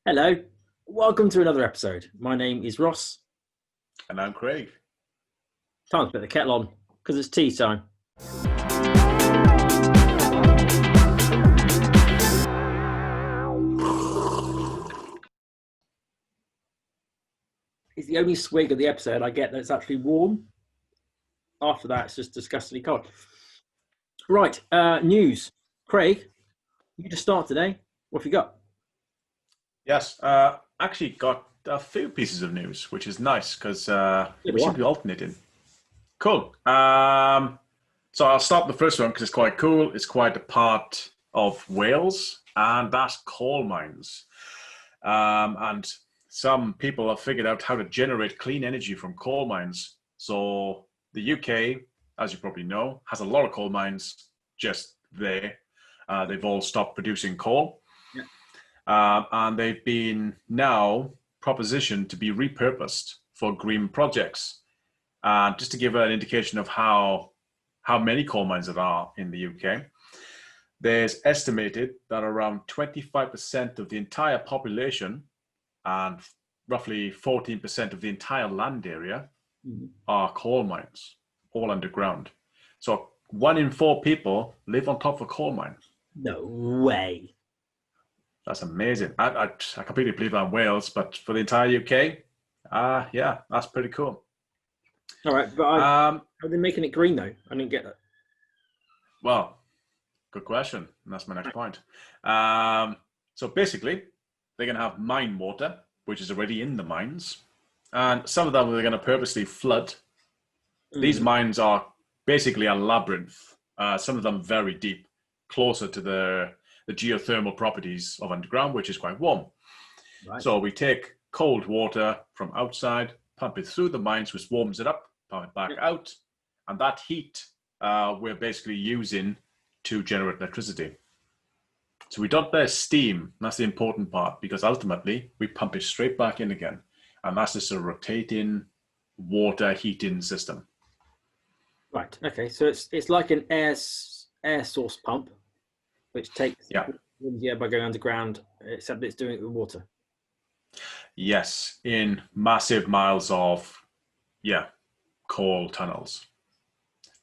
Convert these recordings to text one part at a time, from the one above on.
Hello, welcome to another episode. My name is Ross. And I'm Craig. Time to put the kettle on because it's tea time. It's the only swig of the episode I get that's actually warm. After that, it's just disgustingly cold. Right, news. Craig, you just start today. What have you got? Yes, actually got a few pieces of news, which is nice because we seem to be alternating. Cool. So I'll start with the first one because it's quite cool. It's quite a part of Wales, and that's coal mines. And some people have figured out how to generate clean energy from coal mines. So the UK, as you probably know, has a lot of coal mines just there. They've all stopped producing coal. And they've been now propositioned to be repurposed for green projects. Just to give an indication of how many coal mines there are in the UK, there's estimated that around 25% of the entire population and roughly 14% of the entire land area are coal mines, all underground. So 1 in 4 people live on top of a coal mine. No way. That's amazing. I completely believe that in Wales, but for the entire UK, yeah, that's pretty cool. All right, but are they making it green though? I didn't get that. Well, good question. And that's my next point. So basically, they're going to have mine water, which is already in the mines. And some of them they're going to purposely flood. These mines are basically a labyrinth. Some of them very deep, closer to the geothermal properties of underground, which is quite warm. Right. So we take cold water from outside, pump it through the mines, which warms it up, pump it back out. And that heat we're basically using to generate electricity. So we don't there's steam. That's the important part, because ultimately we pump it straight back in again. And that's just a rotating water heating system. Right. Okay. So it's like an air source pump, which takes by going underground, except it's doing it with water. Yes, in massive miles of coal tunnels.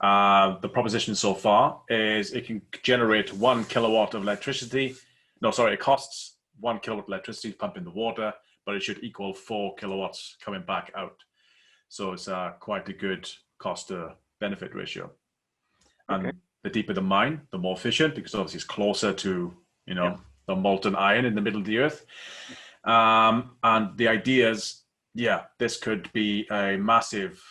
The proposition so far is it can generate 1 kilowatt of electricity. No, sorry, it costs 1 kilowatt of electricity to pump in the water, but it should equal 4 kilowatts coming back out. So it's quite a good cost to benefit ratio. And the deeper the mine, the more efficient, because obviously it's closer to, the molten iron in the middle of the earth. And the idea is, this could be a massive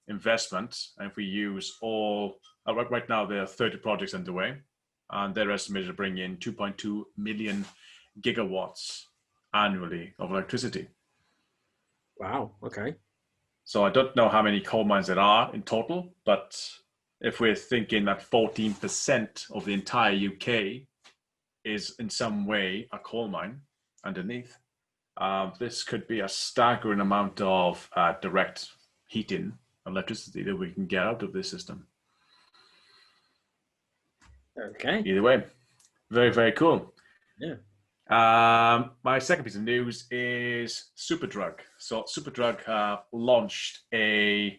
investment. And if we use all, right now there are 30 projects underway, and they're estimated to bring in 2.2 million gigawatts annually of electricity. Wow, okay. So I don't know how many coal mines there are in total, but if we're thinking that 14% of the entire UK is in some way a coal mine underneath, this could be a staggering amount of direct heating electricity that we can get out of this system. Okay. Either way, very, very cool. Yeah. My second piece of news is Superdrug. So Superdrug launched the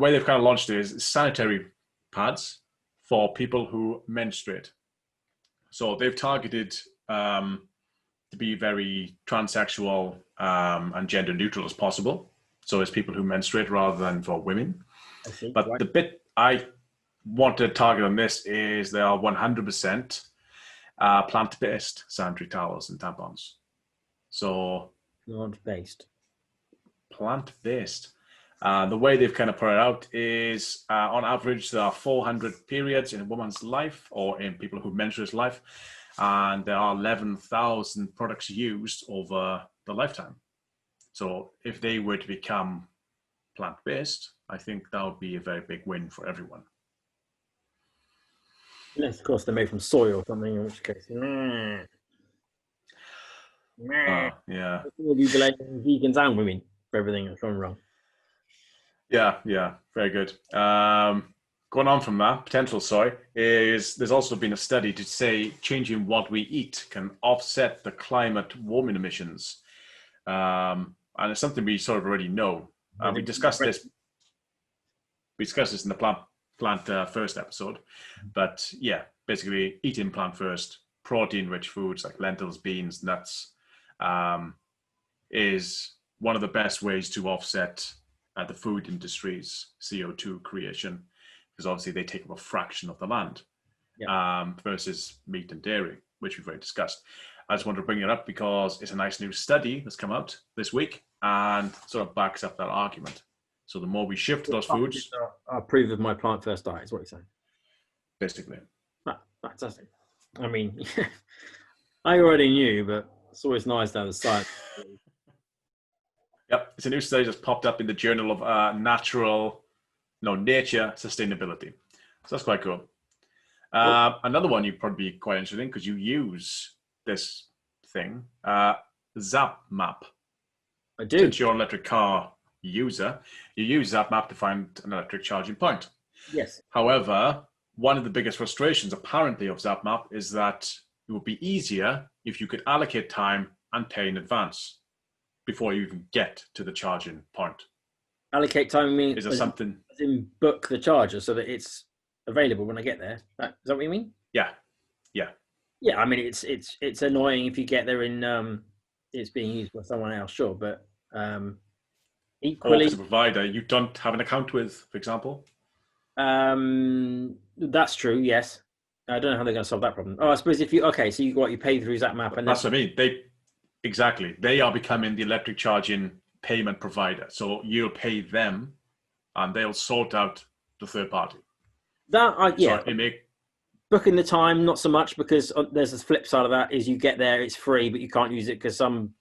way they've kind of launched it is sanitary pads for people who menstruate. So they've targeted to be very transsexual and gender neutral as possible. So it's people who menstruate rather than for women. I see, but the bit I want to target on this is they are 100% plant-based sanitary towels and tampons. So plant-based. The way they've kind of put it out is on average there are 400 periods in a woman's life or in people who menstruate life, and there are 11,000 products used over the lifetime. So if they were to become plant-based, I think that would be a very big win for everyone. Unless, of course, they're made from soy or something, in which case, yeah. We'll be blaming vegans and women for everything that's gone wrong. Yeah, very good. going on from that, potential, sorry, is there's also been a study to say changing what we eat can offset the climate warming emissions. And it's something we sort of already know. We discussed this. We discussed this in the plant first episode, but yeah, basically eating plant first, protein-rich foods like lentils, beans, nuts, is one of the best ways to offset the food industry's CO2 creation, because obviously they take up a fraction of the land, versus meat and dairy, which we've already discussed. I just wanted to bring it up because it's a nice new study that's come out this week and sort of backs up that argument. So the more we shift those foods, I approve of my plant first diet, is what you're saying. Basically. Fantastic. I mean, I already knew, but it's always nice to have the science. Yep, it's a new study that's popped up in the Journal of Nature Sustainability. So that's quite cool. Another one you'd probably be quite interested in because you use this thing, Zap-Map. I do. Since you're an electric car user, you use Zap-Map to find an electric charging point. Yes. However, one of the biggest frustrations apparently of Zap-Map is that it would be easier if you could allocate time and pay in advance before you even get to the charging point. Allocate time means is there something as in book the charger so that it's available when I get there. Is that what you mean? Yeah. I mean, it's annoying if you get there and it's being used by someone else, sure, but equally, or as a provider you don't have an account with, for example. That's true. Yes, I don't know how they're going to solve that problem. Oh, I suppose if you so you pay through Zap-Map, and that's what I mean. They are becoming the electric charging payment provider. So you'll pay them, and they'll sort out the third party. Booking the time, not so much, because there's this flip side of that is you get there, it's free, but you can't use it because some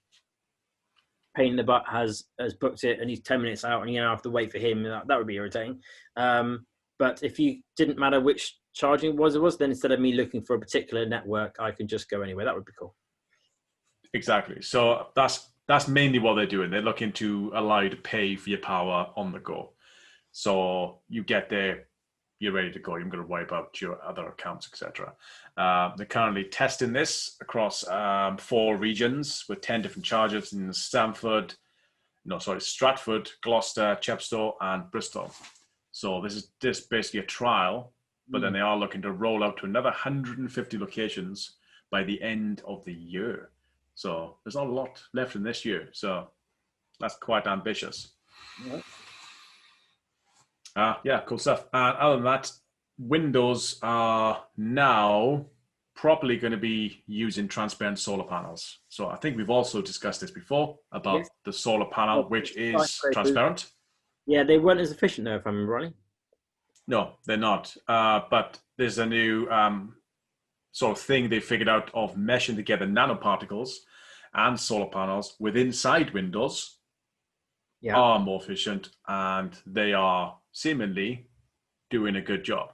pain in the butt has booked it and he's 10 minutes out and you have to wait for him. That would be irritating. But if you didn't matter which charging it was, then instead of me looking for a particular network, I can just go anywhere. That would be cool. Exactly. So that's mainly what they're doing. They're looking to allow you to pay for your power on the go. So you get there, you're ready to go. You're going to worry about your other accounts, etc. They're currently testing this across 4 regions with 10 different chargers in Stratford, Gloucester, Chepstow, and Bristol. So this is basically a trial, but then they are looking to roll out to another 150 locations by the end of the year. So there's not a lot left in this year. So that's quite ambitious. Yeah, cool stuff. And other than that, Windows are now properly going to be using transparent solar panels. So I think we've also discussed this before about the solar panel, which is transparent. Yeah, they weren't as efficient though, if I remember rightly. No, they're not. But there's a new sort of thing they figured out of meshing together nanoparticles and solar panels inside Windows are more efficient, and they are seemingly doing a good job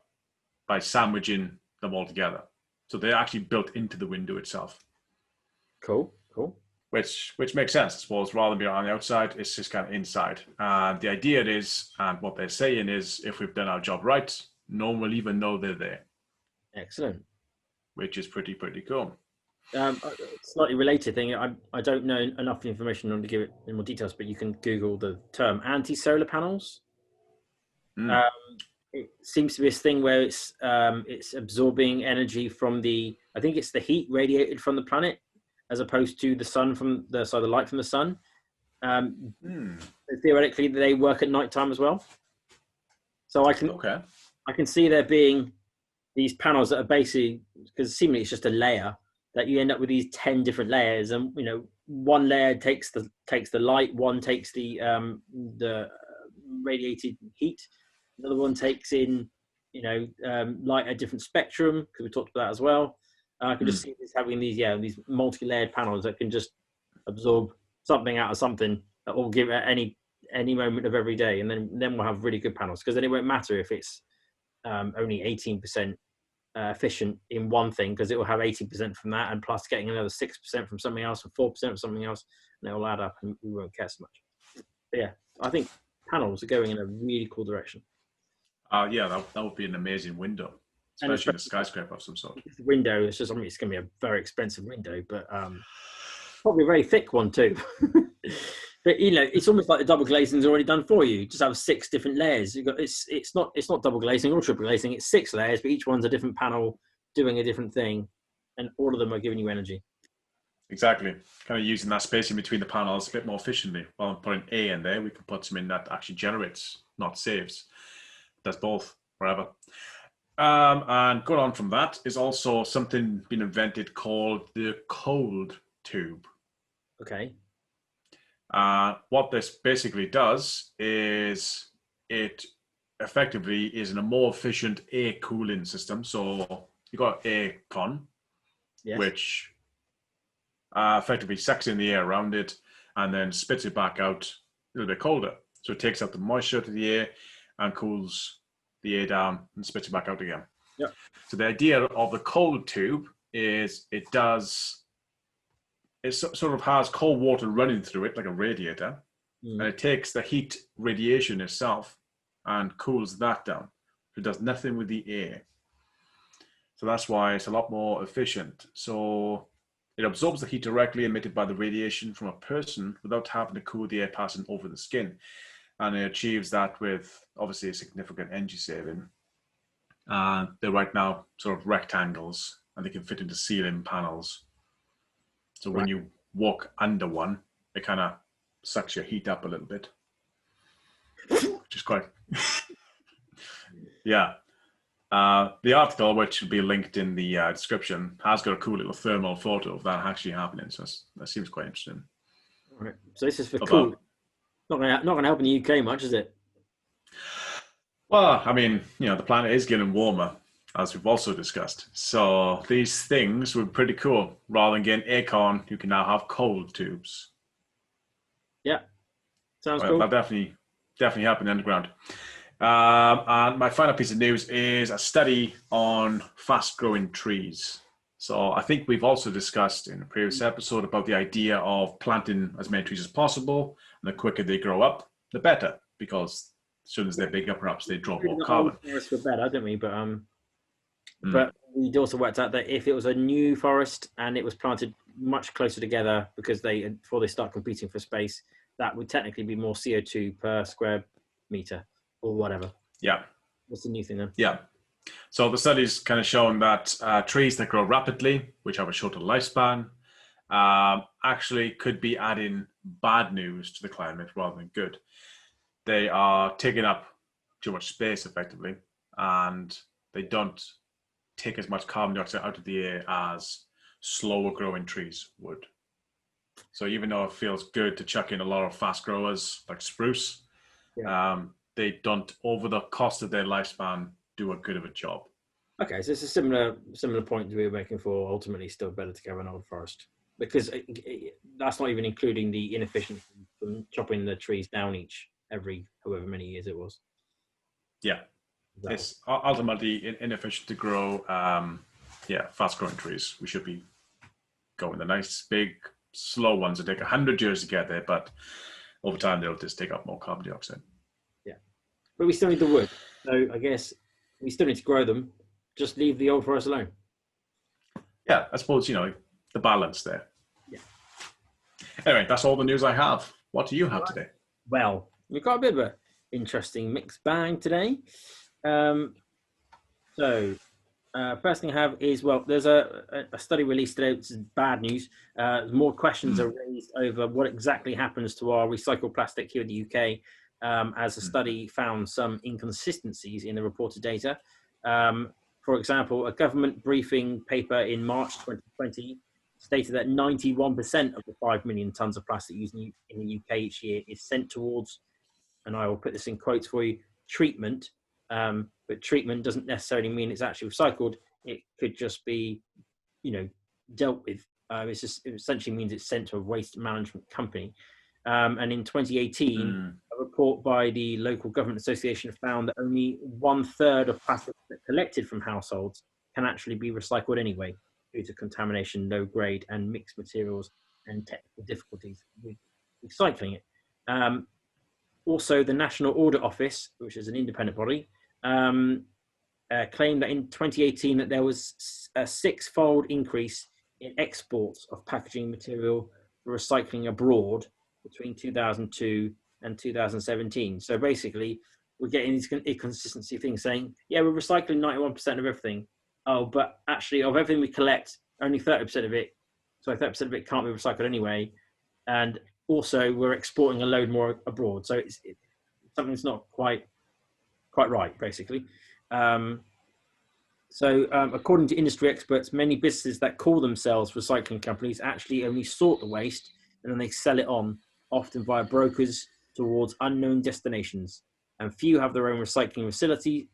by sandwiching them all together. So they're actually built into the window itself. Cool. Which makes sense, I suppose. Rather than being on the outside, it's just kind of inside. And the idea is, and what they're saying is, if we've done our job right, no one will even know they're there. Excellent. Which is pretty cool. Slightly related thing. I don't know enough information to give it in more details, but you can Google the term anti-solar panels. It seems to be this thing where it's absorbing energy from I think it's the heat radiated from the planet, as opposed to the sun the light from the sun. Theoretically, they work at nighttime as well. So I can see there being these panels that are basically, because seemingly it's just a layer, that you end up with these 10 different layers, and one layer takes the light, one takes the radiated heat, another one takes in light at different spectrum, because we talked about that as well. I can just see this having these multi-layered panels that can just absorb something out of something that will give at any moment of every day, and then we'll have really good panels, because then it won't matter if it's only 18% efficient in one thing, because it will have 18% from that, and plus getting another 6% from something else and 4% from something else, and it will add up, and we won't care so much. But yeah, I think panels are going in a really cool direction. Yeah, that would be an amazing window, And especially in a skyscraper of some sort. the window, it's just, I mean, it's going to be a very expensive window, but probably a very thick one too. But you know, it's almost like the double glazing is already done for you. You just have 6 different layers. You've got it's not double glazing or triple glazing. It's 6 layers, but each one's a different panel doing a different thing, and all of them are giving you energy. Exactly. Kind of using that spacing between the panels a bit more efficiently. While I'm putting A in there, we can put some in that actually generates, not saves. Does both forever. And going on from that is also something being invented called the cold tube. Okay. What this basically does is it effectively is in a more efficient air cooling system. So you got air con, Yes. which effectively sucks in the air around it and then spits it back out a little bit colder. So it takes out the moisture to the air and cools the air down and spits it back out again. Yep. So the idea of the cold tube is it sort of has cold water running through it like a radiator, and it takes the heat radiation itself and cools that down. It does nothing with the air. So that's why it's a lot more efficient. So it absorbs the heat directly emitted by the radiation from a person without having to cool the air passing over the skin. And it achieves that with obviously a significant energy saving. They're right now sort of rectangles and they can fit into ceiling panels. So when you walk under one, it kind of sucks your heat up a little bit, which is quite, yeah. The article, which will be linked in the description, has got a cool little thermal photo of that actually happening. So that seems quite interesting. All right. So this is for cool. Not going to help in the UK much, is it? Well, I mean, you know, the planet is getting warmer, as we've also discussed. So these things were pretty cool. Rather than getting aircon, you can now have cold tubes. Yeah, sounds cool. That definitely happened underground. And my final piece of news is a study on fast-growing trees. So I think we've also discussed in a previous episode about the idea of planting as many trees as possible, and the quicker they grow up, the better, because as soon as they're bigger, perhaps they draw more carbon. Forests were better, don't we? But we also worked out that if it was a new forest and it was planted much closer together, because before they start competing for space, that would technically be more CO2 per square meter or whatever. Yeah. What's the new thing then? Yeah. So the study's kind of shown that trees that grow rapidly, which have a shorter lifespan, actually could be adding bad news to the climate rather than good. They are taking up too much space effectively, and they don't take as much carbon dioxide out of the air as slower growing trees would. So even though it feels good to chuck in a lot of fast growers like spruce, they don't, over the cost of their lifespan, do a good of a job. Okay, so it's a similar point we were making for ultimately still better to go an old forest, because that's not even including the inefficiency from chopping the trees down every however many years it was. Yeah, it's ultimately inefficient to grow fast growing trees. We should be going the nice big slow ones that take 100 years to get there, but over time they'll just take up more carbon dioxide. Yeah, but we still need the wood, so I guess we still need to grow them. Just leave the old forest alone. Yeah, I suppose, you know, the balance there. Yeah. Anyway, that's all the news I have. What do you have today? Well, we've got a bit of an interesting mixed bag today. First thing I have is, well, there's a study released today, which is bad news. More questions are raised over what exactly happens to our recycled plastic here in the UK, as a study found some inconsistencies in the reported data. For example, a government briefing paper in March 2020 stated that 91% of the 5 million tonnes of plastic used in the UK each year is sent towards, and I will put this in quotes for you, treatment. But treatment doesn't necessarily mean it's actually recycled. It could just be, you know, dealt with. It essentially means it's sent to a waste management company. And in 2018, a report by the local government association found that only 1/3 of plastic collected from households can actually be recycled anyway, due to contamination, low grade, and mixed materials and technical difficulties with recycling it. Also, the National Audit Office, which is an independent body, claimed that in 2018 that there was a 6-fold increase in exports of packaging material for recycling abroad between 2002 and 2017. So basically, we're getting these inconsistency things saying, yeah, we're recycling 91% of everything. Oh, but actually, of everything we collect, only 30% of it, so 30% of it can't be recycled anyway. And also, we're exporting a load more abroad. So something's not quite right, basically. According to industry experts, many businesses that call themselves recycling companies actually only sort the waste and then they sell it on, often via brokers towards unknown destinations. And few have their own recycling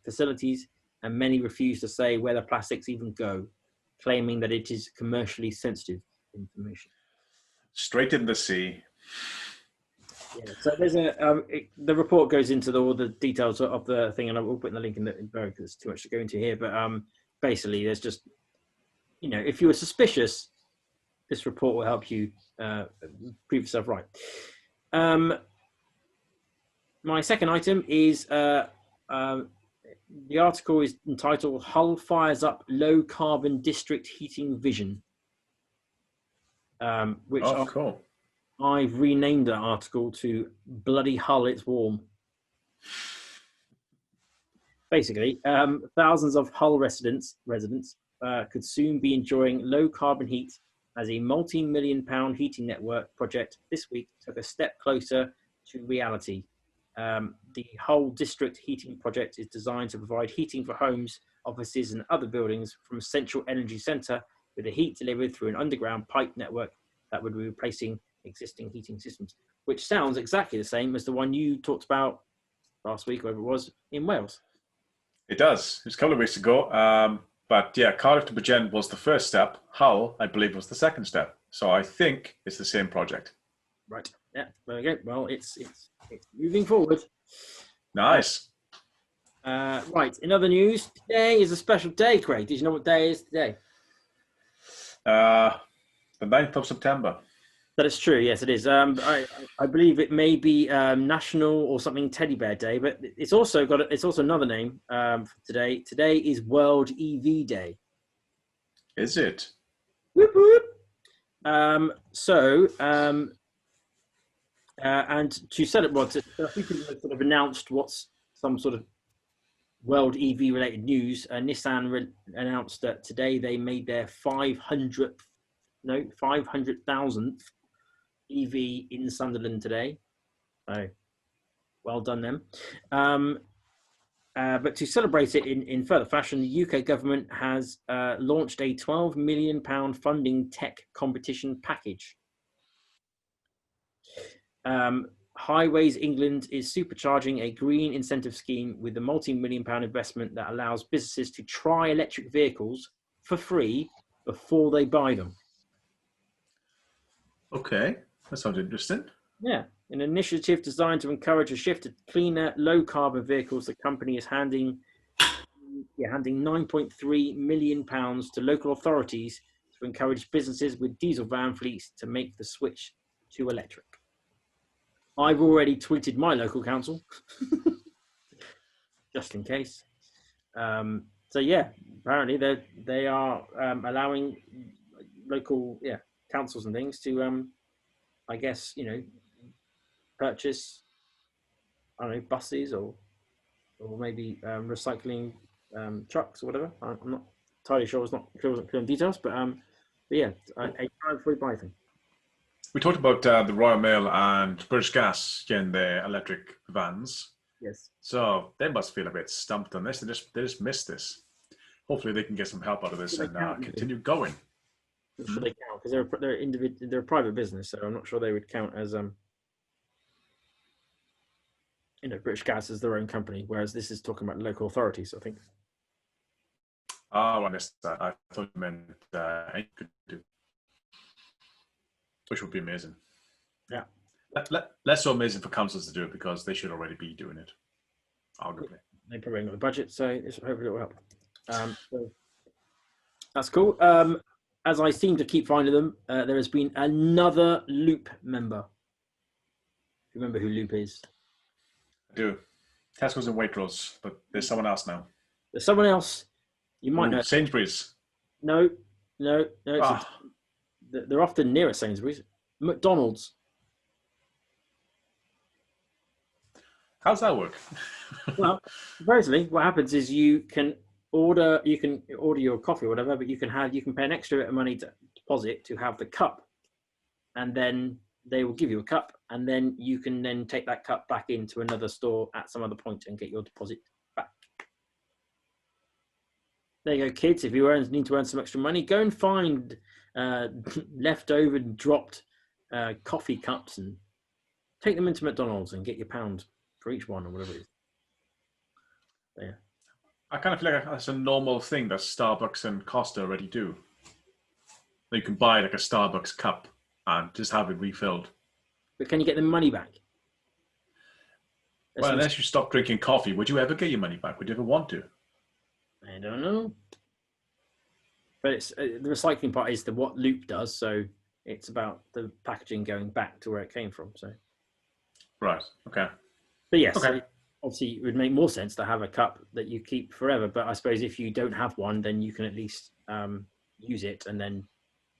facilities, and many refuse to say where the plastics even go, claiming that it is commercially sensitive information. Straight in the sea. Yeah, so there's the report goes into all the details of the thing, and I will put in the link in the because there's too much to go into here. But basically, there's just, if you were suspicious, this report will help you prove yourself right. My second item is the article is entitled "Hull Fires Up Low Carbon District Heating Vision," which cool. I've renamed that article to "Bloody Hull, It's Warm." Basically, thousands of Hull residents could soon be enjoying low carbon heat as a multi-million-pound heating network project this week took a step closer to reality. The Hull District Heating Project is designed to provide heating for homes, offices, and other buildings from a central energy centre with the heat delivered through an underground pipe network that would be replacing existing heating systems, which sounds exactly the same as the one you talked about last week, whatever it was, in Wales. It does. It was a couple of weeks ago. But yeah, Cardiff to Bridgend was the first step. Hull, I believe, was the second step. So I think it's the same project. Right. Yeah. There we go. Well, it's moving forward. Nice. Right. In other news, today is a special day, Craig. Did you know what day it is today? The 9th of September. That is true. Yes, it is. I believe it may be National or something Teddy Bear Day, but it's also another name for today. Today is World EV Day. Is it? Whoop, whoop. And to celebrate, a few people have sort of announced what's some sort of World EV related news. Nissan announced that today they made their 500,000th EV in Sunderland today. So well done them. But to celebrate it in further fashion, the UK government has launched a £12 million funding tech competition package. Highways England is supercharging a green incentive scheme with a multi-million-pound investment that allows businesses to try electric vehicles for free before they buy them. Okay, that sounds interesting. Yeah, an initiative designed to encourage a shift to cleaner, low-carbon vehicles. The company is handing £9.3 million to local authorities to encourage businesses with diesel van fleets to make the switch to electric. I've already tweeted my local council, just in case. So yeah, apparently they are allowing local councils and things to I guess purchase buses or maybe recycling trucks or whatever. I'm not entirely sure. It's not clear on details, but yeah, a free buy thing. We talked about the Royal Mail and British Gas getting their electric vans. Yes. So they must feel a bit stumped on this. They just missed this. Hopefully they can get some help out of this and continue going. I'm sure they count because they're a private business, so I'm not sure they would count as British Gas is their own company, whereas this is talking about local authorities, I think. Oh, I missed that. I thought you meant any could do, which would be amazing. Yeah. Less so amazing for councils to do it because they should already be doing it, arguably. They probably haven't got the budget, so hopefully it will help. So that's cool. As I seem to keep finding them, there has been another Loop member. You remember who Loop is? I do. Tesco's and Waitrose, but there's someone else now. There's someone else you might know. Sainsbury's. No. Ah, They're often near Sainsbury's. McDonald's. how's that work? Well, supposedly, what happens is you can order your coffee or whatever, but you can pay an extra bit of money to deposit to have the cup, and then they will give you a cup, and then you can then take that cup back into another store at some other point and get your deposit back. There you go, kids. If you need to earn some extra money, go and find leftover and dropped coffee cups and take them into McDonald's and get your £1 for each one or whatever it is. Yeah. I kind of feel like that's a normal thing that Starbucks and Costa already do. You can buy like a Starbucks cup and just have it refilled. But can you get the money back? Well, unless you stop drinking coffee, would you ever get your money back? Would you ever want to? I don't know. But it's the recycling part is what Loop does, so it's about the packaging going back to where it came from. So, right, okay. But yes, okay. Obviously it would make more sense to have a cup that you keep forever. But I suppose if you don't have one, then you can at least use it, and then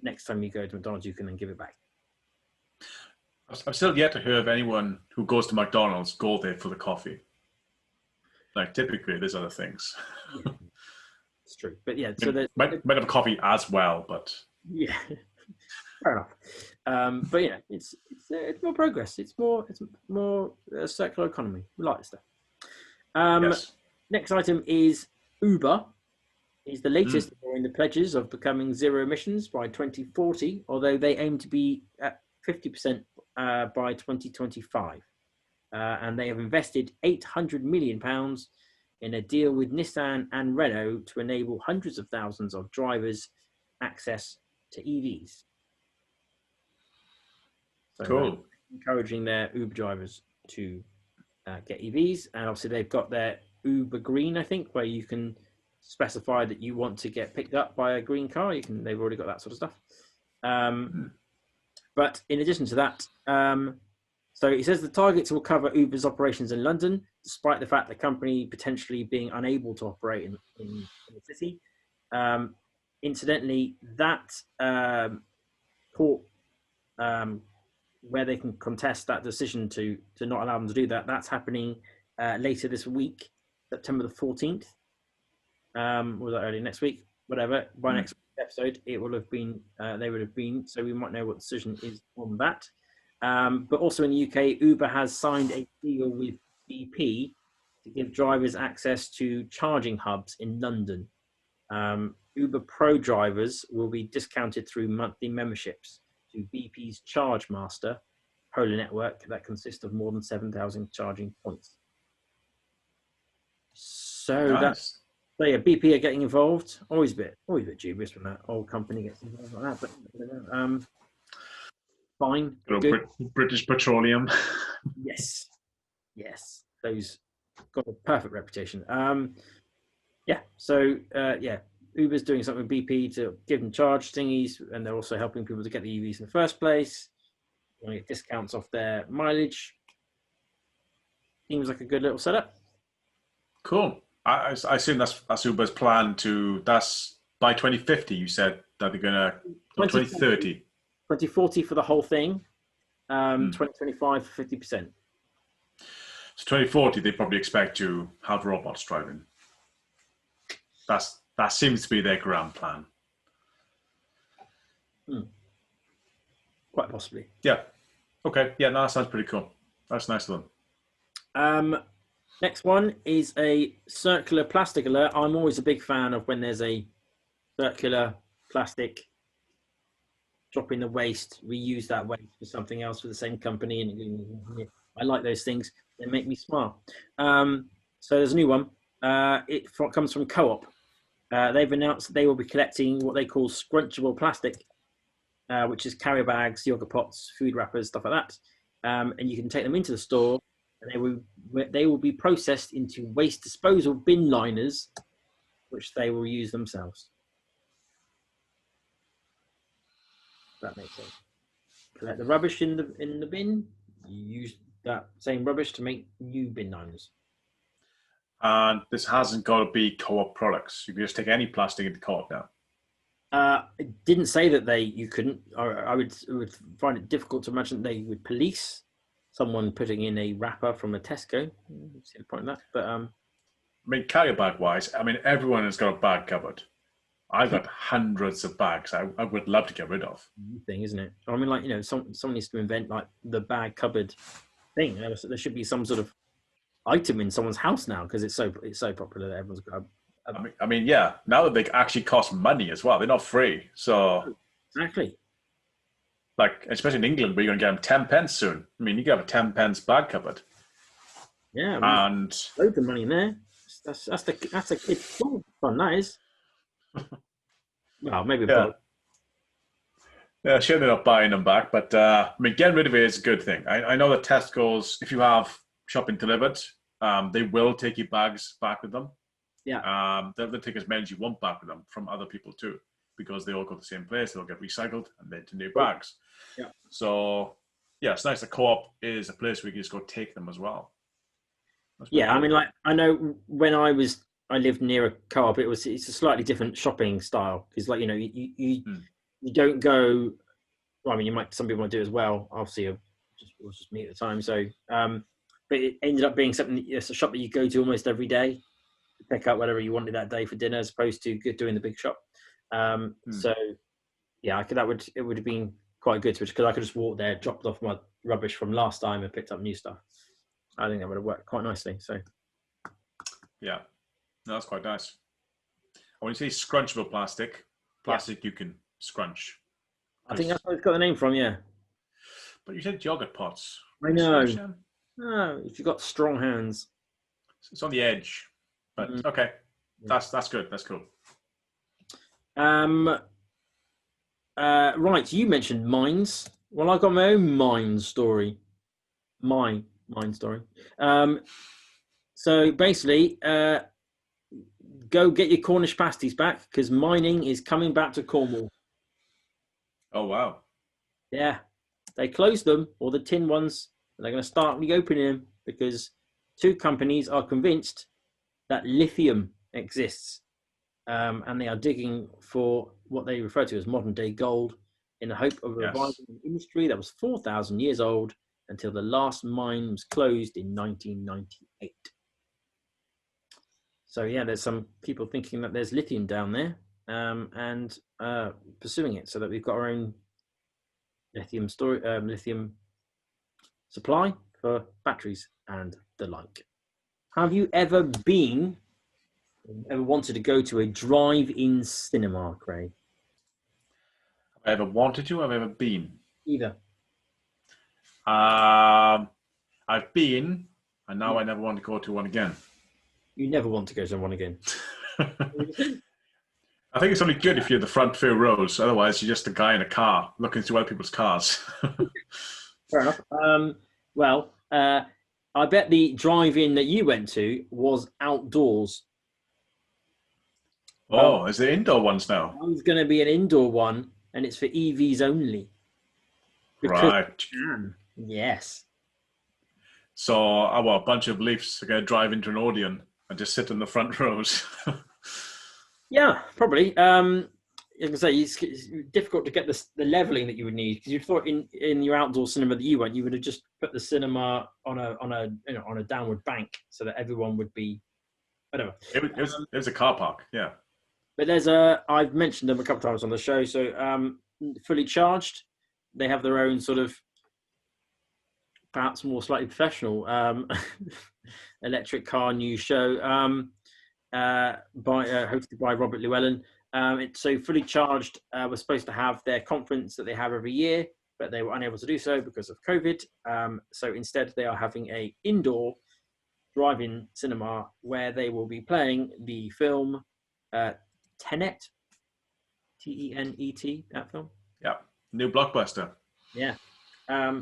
next time you go to McDonald's, you can then give it back. I've still yet to hear of anyone who goes to McDonald's go there for the coffee. Like typically, there's other things. Yeah, it's true, but yeah, so might have coffee as well, but yeah, fair enough. But yeah, it's more progress. It's more circular economy. We like this stuff. Yes. Next item is Uber. Is the latest in the pledges of becoming zero emissions by 2040, although they aim to be at 50% by 2025. And they have invested £800 million in a deal with Nissan and Renault to enable hundreds of thousands of drivers access to EVs. So cool. Encouraging their Uber drivers to get EVs. And obviously they've got their Uber Green, I think, where you can specify that you want to get picked up by a green car. They've already got that sort of stuff. But in addition to that, so he says the targets will cover Uber's operations in London, despite the fact the company potentially being unable to operate in the city. Incidentally, that court where they can contest that decision to not allow them to do that, that's happening later this week, September the 14th. Was that early next week? Whatever. By next episode, it will have been. They would have been. So we might know what the decision is on that. But also in the UK, Uber has signed a deal with BP to give drivers access to charging hubs in London. Uber Pro drivers will be discounted through monthly memberships to BP's Charge Master Polar network that consists of more than 7,000 charging points. So nice. So yeah, BP are getting involved. Always a bit dubious when that old company gets involved like that. But fine. Good. British Petroleum. Yes. Those got a perfect reputation. Yeah. So yeah, Uber's doing something with BP to give them charge thingies, and they're also helping people to get the EVs in the first place. You want to get discounts off their mileage. Seems like a good little setup. Cool. I assume that's Uber's plan that's by 2050. You said that they're gonna 2030, 2040 for the whole thing. 2025 for 50%. So 2040, they probably expect to have robots driving. That seems to be their grand plan. Quite possibly. Yeah. Okay. Yeah. No, that sounds pretty cool. That's a nice one. Next one is a circular plastic alert. I'm always a big fan of when there's a circular plastic, dropping the waste, reuse that waste for something else for the same company. And I like those things. They make me smile. So there's a new one. It comes from Co-op. They've announced they will be collecting what they call scrunchable plastic, which is carrier bags, yogurt pots, food wrappers, stuff like that. And you can take them into the store, and they will be processed into waste disposal bin liners, which they will use themselves. That makes sense. Collect the rubbish in the bin. You use that same rubbish to make new bin liners. And this hasn't got to be co-op products. You can just take any plastic into co-op now. It didn't say that you couldn't. I would find it difficult to imagine they would police someone putting in a wrapper from a Tesco. See the point of that, but I mean, carrier bag wise, I mean, everyone has got a bag cupboard. I've got hundreds of bags I would love to get rid of. Thing, isn't it? I mean, like, someone needs to invent like the bag cupboard thing. There should be some sort of item in someone's house now because it's so popular that everyone's got. I mean, yeah. Now that they actually cost money as well, they're not free. So exactly. Like, especially in England, where you're going to get them 10 pence soon. I mean, you can have a 10 pence bag cupboard. Yeah, and loads of money in there. That's a kid's fun. That is. Well, maybe. Yeah, sure, they're not buying them back, but I mean, getting rid of it is a good thing. I know that Tesco's, if you have shopping delivered, they will take your bags back with them. Yeah. They'll take as many as you want back with them from other people too, because they all go to the same place. They'll get recycled and then to new bags. Yeah. So yeah, it's nice. The co-op is a place where you can just go take them as well. Yeah, cool. I mean, like, I know when I lived near a co-op. It's a slightly different shopping style because, like, you don't go. Well, I mean, some people might do it as well. Obviously, it was just me at the time. So, but it ended up being something. It's a shop that you go to almost every day to pick up whatever you wanted that day for dinner, as opposed to doing the big shop. So, yeah, it would have been quite good because I could just walk there, dropped off my rubbish from last time, and picked up new stuff. I think that would have worked quite nicely. So, yeah, no, that's quite nice. And when you say scrunchable plastic you can scrunch. I think that's where it's got the name from, yeah. But you said yogurt pots. I know. No, if you've got strong hands. It's on the edge. But okay. That's good. That's cool. Right, you mentioned mines. Well, I've got my own mine story. My mine story. So basically, go get your Cornish pasties back because mining is coming back to Cornwall. Oh, wow. Yeah. They closed them, or the tin ones, and they're going to start reopening them because two companies are convinced that lithium exists. And they are digging for what they refer to as modern day gold in the hope of reviving an industry that was 4,000 years old until the last mine was closed in 1998. So yeah, there's some people thinking that there's lithium down there and pursuing it so that we've got our own lithium supply for batteries and the like. Have you ever wanted to go to a drive-in cinema, Craig? Have I ever wanted to? Have I ever been? Either. I've been, and now I never want to go to one again. You never want to go to one again. I think it's only good if you're the front few rows. Otherwise, you're just a guy in a car looking through other people's cars. Fair enough. Well, I bet the drive-in that you went to was outdoors. Oh, is there indoor ones now? It's going to be an indoor one, and it's for EVs only. Right. Yes. So, a bunch of Leafs are going to drive into an Odeon and just sit in the front rows. Yeah, probably. As I say, it's difficult to get the leveling that you would need because you thought in your outdoor cinema that you went, you would have just put the cinema on a downward bank so that everyone would be. Whatever. It was a car park, yeah. But I've mentioned them a couple of times on the show. So fully charged, they have their own sort of perhaps more slightly professional electric car news show hosted by Robert Llewellyn. So fully charged was supposed to have their conference that they have every year, but they were unable to do so because of COVID. So instead, they are having a indoor drive-in cinema where they will be playing the film Tenet, Tenet, that film. Yeah, new blockbuster. Yeah.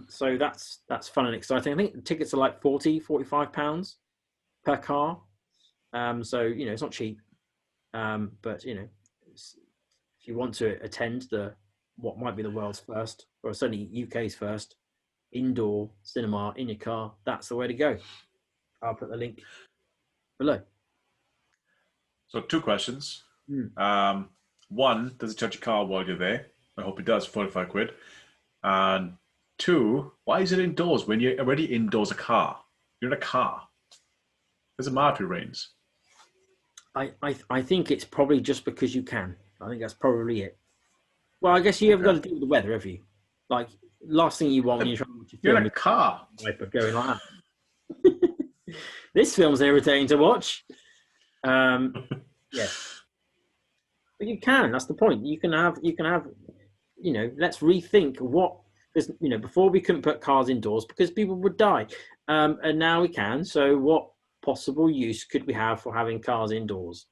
So that's fun and exciting. I think the tickets are like £45 per car. So it's not cheap. But if you want to attend what might be the world's first, or certainly UK's first indoor cinema in your car, that's the way to go. I'll put the link below. So 2 questions. Mm. One, does it charge your car while you're there? I hope it does, 45 quid. And 2, why is it indoors when you're already indoors a car? You're in a car. Does it matter if it rains? I think it's probably just because you can. I think that's probably it. Well, I guess you haven't got to deal with the weather, have you? Like, last thing you want when you're trying to watch a You're film in a is car. a wiper going like that. This film's irritating to watch. Yeah. But you can. That's the point. You can have. Let's rethink what. Because before we couldn't put cars indoors because people would die, and now we can. So, what possible use could we have for having cars indoors?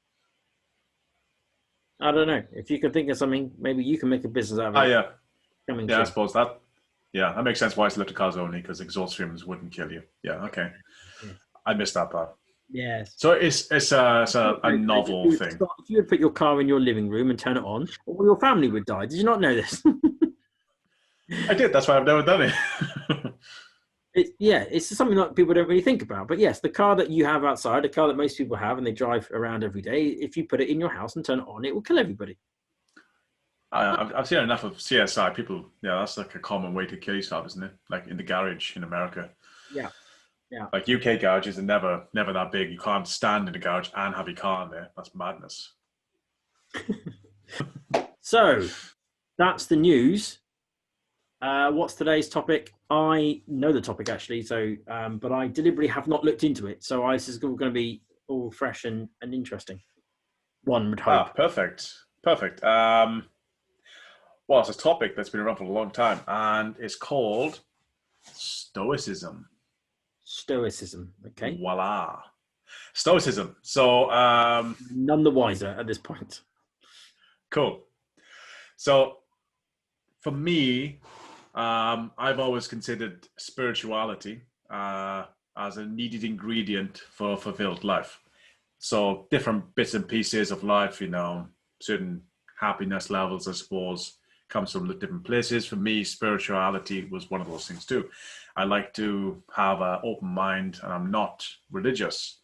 I don't know. If you can think of something, maybe you can make a business out of it. Oh yeah, Coming yeah. soon. I suppose that. Yeah, that makes sense. Why it's electric cars only because exhaust fumes wouldn't kill you. Yeah. Okay. Yeah. I missed that part. Yes. So it's a novel thing. If you would put your car in your living room and turn it on, all your family would die. Did you not know this? I did. That's why I've never done it. It's something that people don't really think about. But yes, the car that you have outside, the car that most people have and they drive around every day, if you put it in your house and turn it on, it will kill everybody. I've seen enough of CSI people. Yeah, that's like a common way to kill yourself, isn't it? Like in the garage in America. Yeah. Yeah. Like UK garages are never that big. You can't stand in the garage and have your car in there. That's madness. So that's the news. What's today's topic? I know the topic actually, so but I deliberately have not looked into it. So this is all going to be all fresh and interesting. One would hope. Perfect. Well, it's a topic that's been around for a long time, and it's called Stoicism. Stoicism. Okay. Voila. Stoicism. So none the wiser at this point. Cool. So for me, I've always considered spirituality as a needed ingredient for a fulfilled life. So different bits and pieces of life, certain happiness levels, I suppose, comes from the different places. For me, spirituality was one of those things too. I like to have an open mind, and I'm not religious.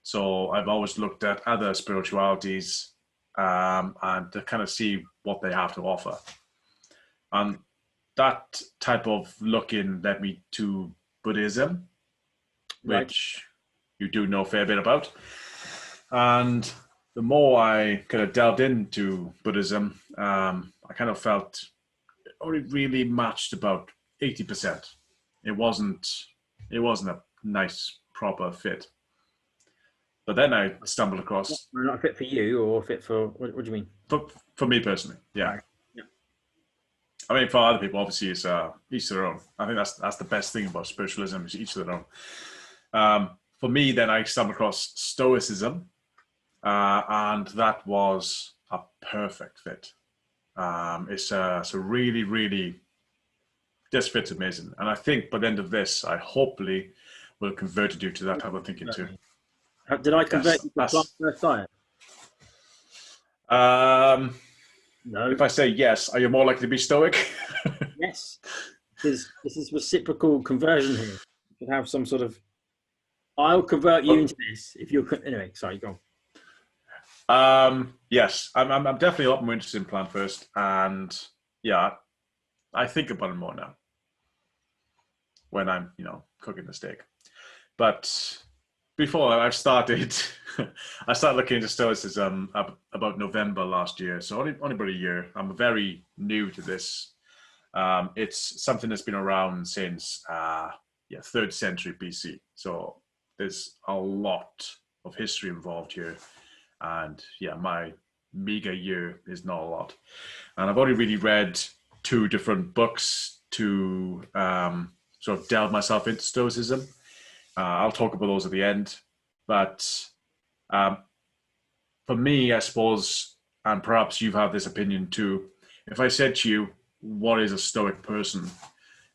So I've always looked at other spiritualities and to kind of see what they have to offer. And that type of looking led me to Buddhism, which you do know a fair bit about. And the more I kind of delved into Buddhism, I kind of felt it only really matched about 80%. It wasn't a nice, proper fit. But then I stumbled across... Not fit for you, or fit for... What do you mean? For me personally, yeah. Right. Yeah. I mean, for other people, obviously, it's each their own. I think that's the best thing about spiritualism, is each their own. For me, then I stumbled across Stoicism, and that was a perfect fit. It's a really, really... This fit's amazing. And I think by the end of this, I hopefully will have converted you to that type of thinking too. Did I convert you to plant-based diet? No. If I say yes, are you more likely to be stoic? Yes. This is reciprocal conversion here. You could have some sort of... I'll convert you into this if you're... Anyway, sorry, go on. Yes, I'm definitely a lot more interested in plant-first. And yeah, I think about it more now when I'm, cooking the steak. But before I started looking into Stoicism about November last year. So only about a year. I'm very new to this. It's something that's been around since 3rd century BC. So there's a lot of history involved here. And yeah, my meager year is not a lot. And I've only really read 2 different books to sort of delve myself into Stoicism. I'll talk about those at the end. But for me, I suppose, and perhaps you have this opinion too, if I said to you, what is a Stoic person?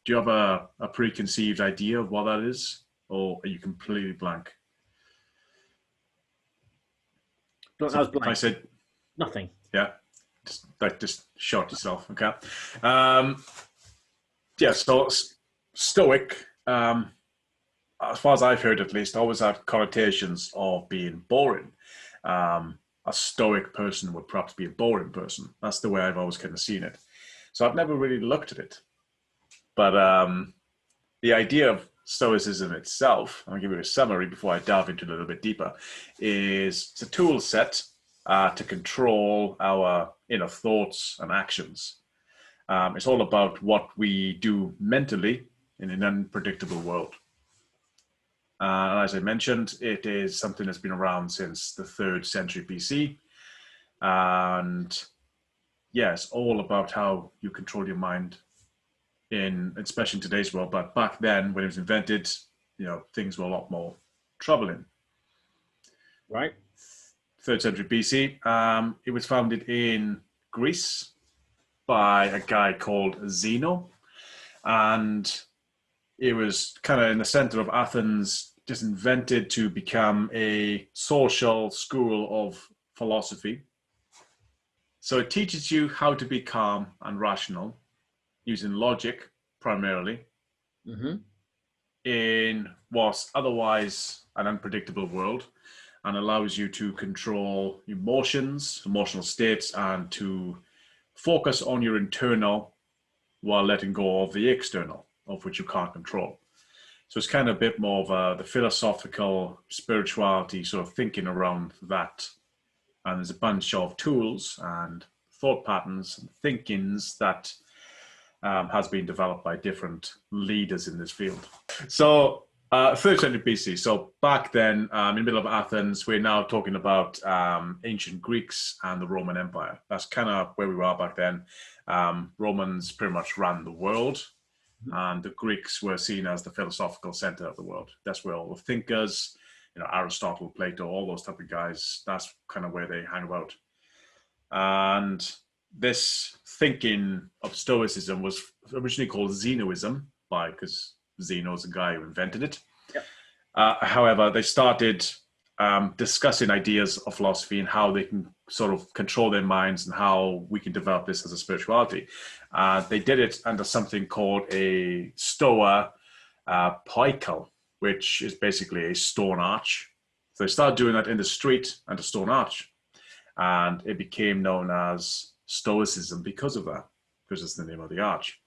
Do you have a preconceived idea of what that is? Or are you completely blank? I was blank. If I said... Nothing. Yeah. Just shot yourself, okay? So Stoic, as far as I've heard at least, always had connotations of being boring. A stoic person would perhaps be a boring person. That's the way I've always kind of seen it. So I've never really looked at it. But the idea of Stoicism itself, I'll give you a summary before I delve into it a little bit deeper, is it's a tool set to control our inner thoughts and actions. It's all about what we do mentally in an unpredictable world. As I mentioned, it is something that's been around since the 3rd century BC. And yeah, it's all about how you control your mind especially in today's world. But back then, when it was invented, things were a lot more troubling. Right. 3rd century BC. It was founded in Greece by a guy called Zeno. And it was kind of in the center of Athens, just invented to become a social school of philosophy. So it teaches you how to be calm and rational using logic primarily in what's otherwise an unpredictable world, and allows you to control emotions, emotional states, and to focus on your internal while letting go of the external, of which you can't control. So it's kind of a bit more of the philosophical spirituality sort of thinking around that. And there's a bunch of tools and thought patterns and thinkings that has been developed by different leaders in this field. So 3rd century BC. So back then, in the middle of Athens, we're now talking about ancient Greeks and the Roman Empire. That's kind of where we were back then. Romans pretty much ran the world, and the Greeks were seen as the philosophical center of the world. That's where all the thinkers, Aristotle, Plato, all those type of guys, that's kind of where they hang about. And this thinking of Stoicism was originally called Zenoism, because Zeno's the guy who invented it. Yep. However, they started discussing ideas of philosophy and how they can sort of control their minds and how we can develop this as a spirituality. They did it under something called a Stoa poikel, which is basically a stone arch. So they started doing that in the street and a stone arch. And it became known as Stoicism because of that, because it's the name of the arch.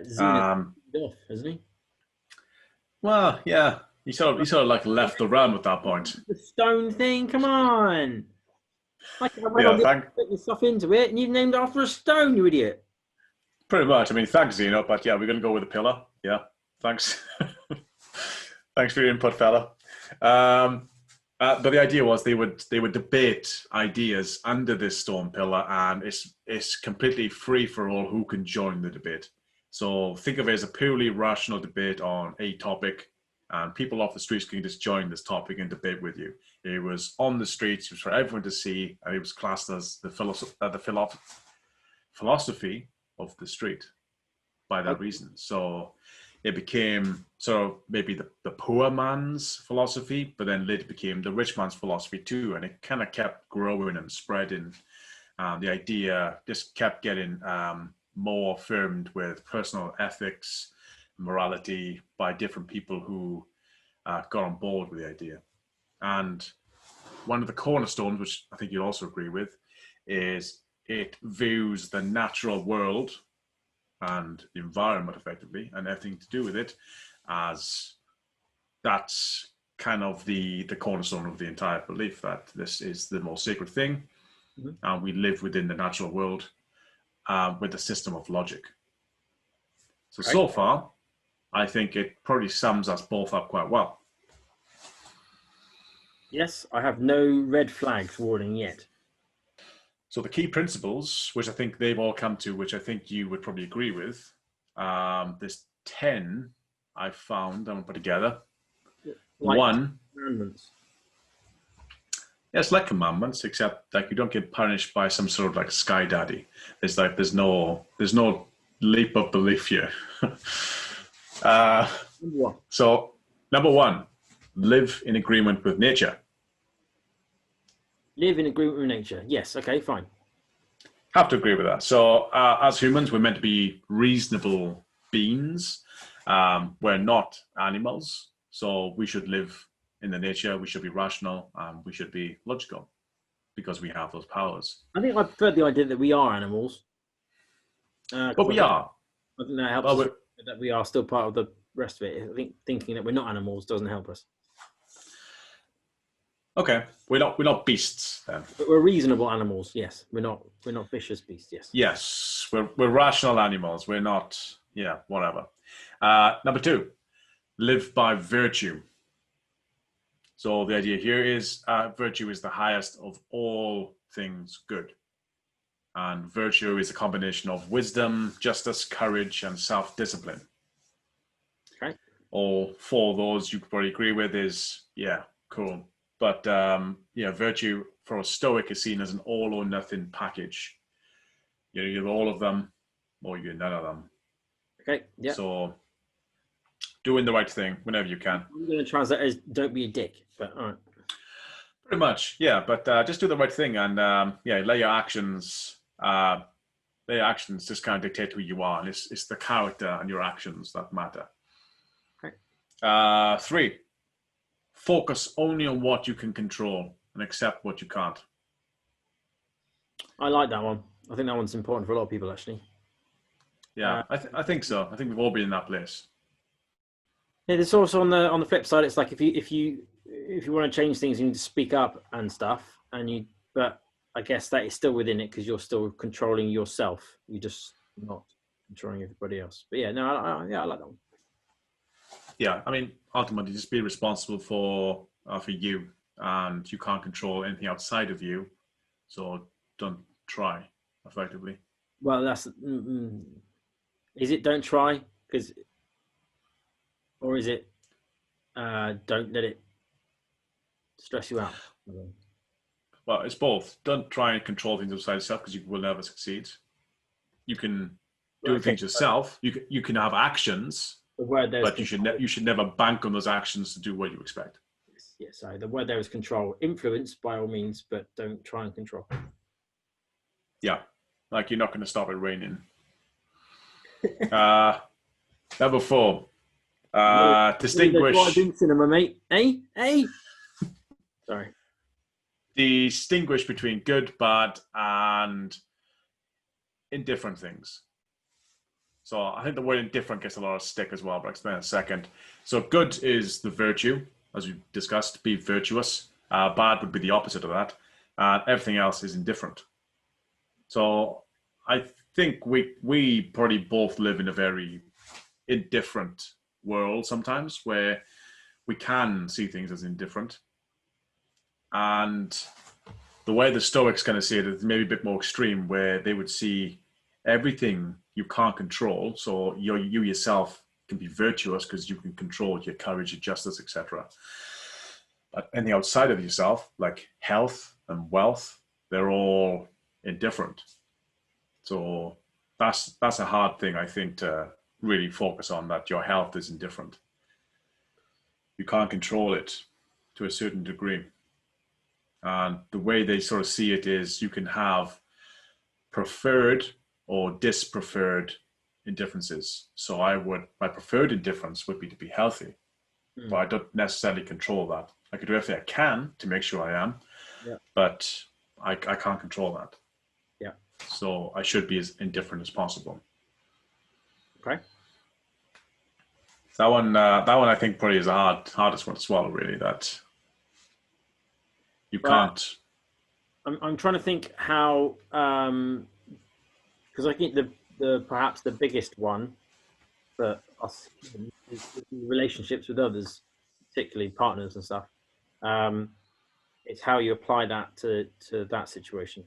Zeno, isn't he? Well, yeah. He sort of like left the realm at that point. The stone thing, come on. I put your stuff into it and you've named it after a stone, you idiot. Pretty much. I mean, thanks, Zeno, but yeah, we're going to go with a pillar. Yeah, thanks. Thanks for your input, fella. But the idea was they would debate ideas under this stone pillar, and it's completely free for all who can join the debate. So think of it as a purely rational debate on a topic, and people off the streets can just join this topic and debate with you. It was on the streets, it was for everyone to see, and it was classed as the philosophy of the street by that reason. So it became sort of maybe the poor man's philosophy, but then later became the rich man's philosophy too. And it kind of kept growing and spreading. The idea just kept getting more affirmed with personal ethics, morality by different people who got on board with the idea. And one of the cornerstones, which I think you'll also agree with, is it views the natural world and the environment effectively and everything to do with it as that's kind of the cornerstone of the entire belief that this is the most sacred thing, and we live within the natural world with a system of logic. So far, I think it probably sums us both up quite well. Yes, I have no red flags warning yet. So the key principles, which I think they've all come to, which I think you would probably agree with, there's 10 I found and put together. Like one, commandments. Yeah, it's like commandments, except like you don't get punished by some sort of like sky daddy. There's no leap of belief here. So number one, live in agreement with nature. Live in agreement with nature. Yes. Okay. Fine. Have to agree with that. So as humans, we're meant to be reasonable beings. We're not animals. So we should live in the nature, we should be rational, and we should be logical because we have those powers. I think I prefer the idea that we are animals. But we are. I think that helps us that we are still part of the rest of it. I think thinking that we're not animals doesn't help us. Okay, we're not beasts then. But we're reasonable animals. Yes, we're not vicious beasts. Yes. Yes, we're rational animals. We're not. Yeah, whatever. Number 2, live by virtue. So the idea here is virtue is the highest of all things good. And virtue is a combination of wisdom, justice, courage, and self-discipline. Okay. All 4 of those you could probably agree with is, yeah, cool. But virtue for a Stoic is seen as an all or nothing package. You have all of them or you have none of them. Okay, yeah. So doing the right thing whenever you can. I'm going to translate as don't be a dick, but all right. Pretty much, yeah. But just do the right thing and let your actions just kind of dictate who you are. And it's the character and your actions that matter. Okay. 3, focus only on what you can control and accept what you can't. I like that one. I think that one's important for a lot of people, actually. Yeah, I think so. I think we've all been in that place. Yeah, there's also on the flip side, it's like if you want to change things, you need to speak up and stuff, but I guess that is still within it because you're still controlling yourself. You're just not controlling everybody else. But yeah, no, I like that one. Yeah, I mean, ultimately, just be responsible for you, and you can't control anything outside of you, so don't try. Effectively. Well, that's is it don't try or is it don't let it stress you out? Well, it's both. Don't try and control things outside yourself because you will never succeed. You can do things yourself. You can have actions, but you should never bank on those actions to do what you expect. Yes. So the word there is control. Influence by all means, but don't try and control. Yeah, like you're not going to stop it raining. Number 4. Distinguish. Cinema, mate. Hey. Sorry. Distinguish between good, bad, and indifferent things. So I think the word indifferent gets a lot of stick as well, but I'll explain in a second. So good is the virtue, as we discussed, be virtuous. Bad would be the opposite of that. Everything else is indifferent. So I think we probably both live in a very indifferent world sometimes where we can see things as indifferent. And the way the Stoics kind of see it is maybe a bit more extreme, where they would see everything you can't control. So you yourself can be virtuous because you can control your courage, your justice, etc. But anything outside of yourself, like health and wealth, they're all indifferent. So that's a hard thing, I think, to really focus on, that your health is indifferent. You can't control it to a certain degree. And the way they sort of see it is you can have preferred or dispreferred indifferences. So my preferred indifference would be to be healthy, but I don't necessarily control that. I could do everything I can to make sure I am, but I can't control that. Yeah. So I should be as indifferent as possible. Okay. That one I think probably is the hardest one to swallow, really, that you can't. I'm trying to think how, because I think the perhaps the biggest one for us is relationships with others, particularly partners and stuff. It's how you apply that to that situation,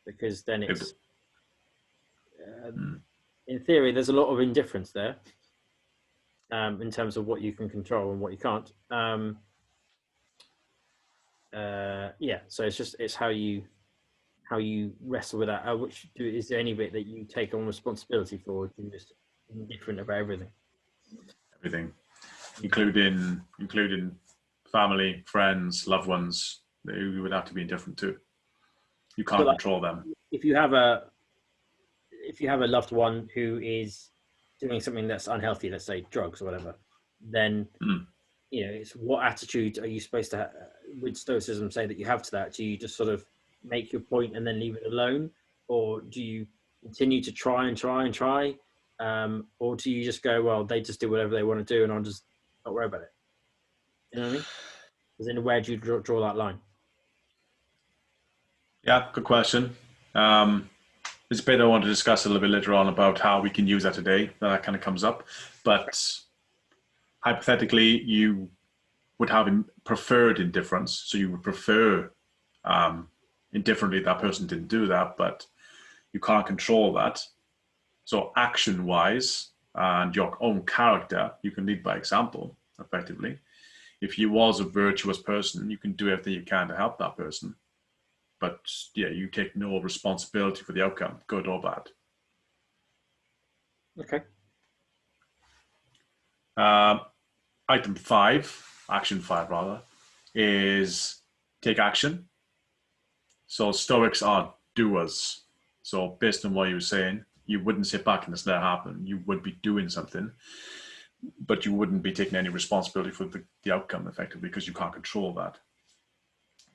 because then it's in theory there's a lot of indifference there, in terms of what you can control and what you can't. So it's how you wrestle with that. Is there any bit that you take on responsibility for, or you're just indifferent about everything? Everything, including family, friends, loved ones, you would have to be indifferent to. You can't control them. If you have a loved one who is doing something that's unhealthy, let's say drugs or whatever, then it's what attitude are you supposed to with Stoicism say that you have to that? Do you just sort of make your point and then leave it alone, or do you continue to try and try and try, or do you just go, well, they just do whatever they want to do and I'll just not worry about it? You know what I mean? Is there where do you draw that line? Yeah, good question. There's a bit I want to discuss a little bit later on about how we can use that today. That kind of comes up. But hypothetically, you would have a preferred indifference. So you would prefer indifferently that person didn't do that, but you can't control that. So action-wise and your own character, you can lead by example, effectively. If you was a virtuous person, you can do everything you can to help that person. But yeah, you take no responsibility for the outcome, good or bad. Okay. Item 5, action 5 rather, is take action. So Stoics are doers. So based on what you were saying, you wouldn't sit back and just let it happen. You would be doing something, but you wouldn't be taking any responsibility for the outcome effectively because you can't control that.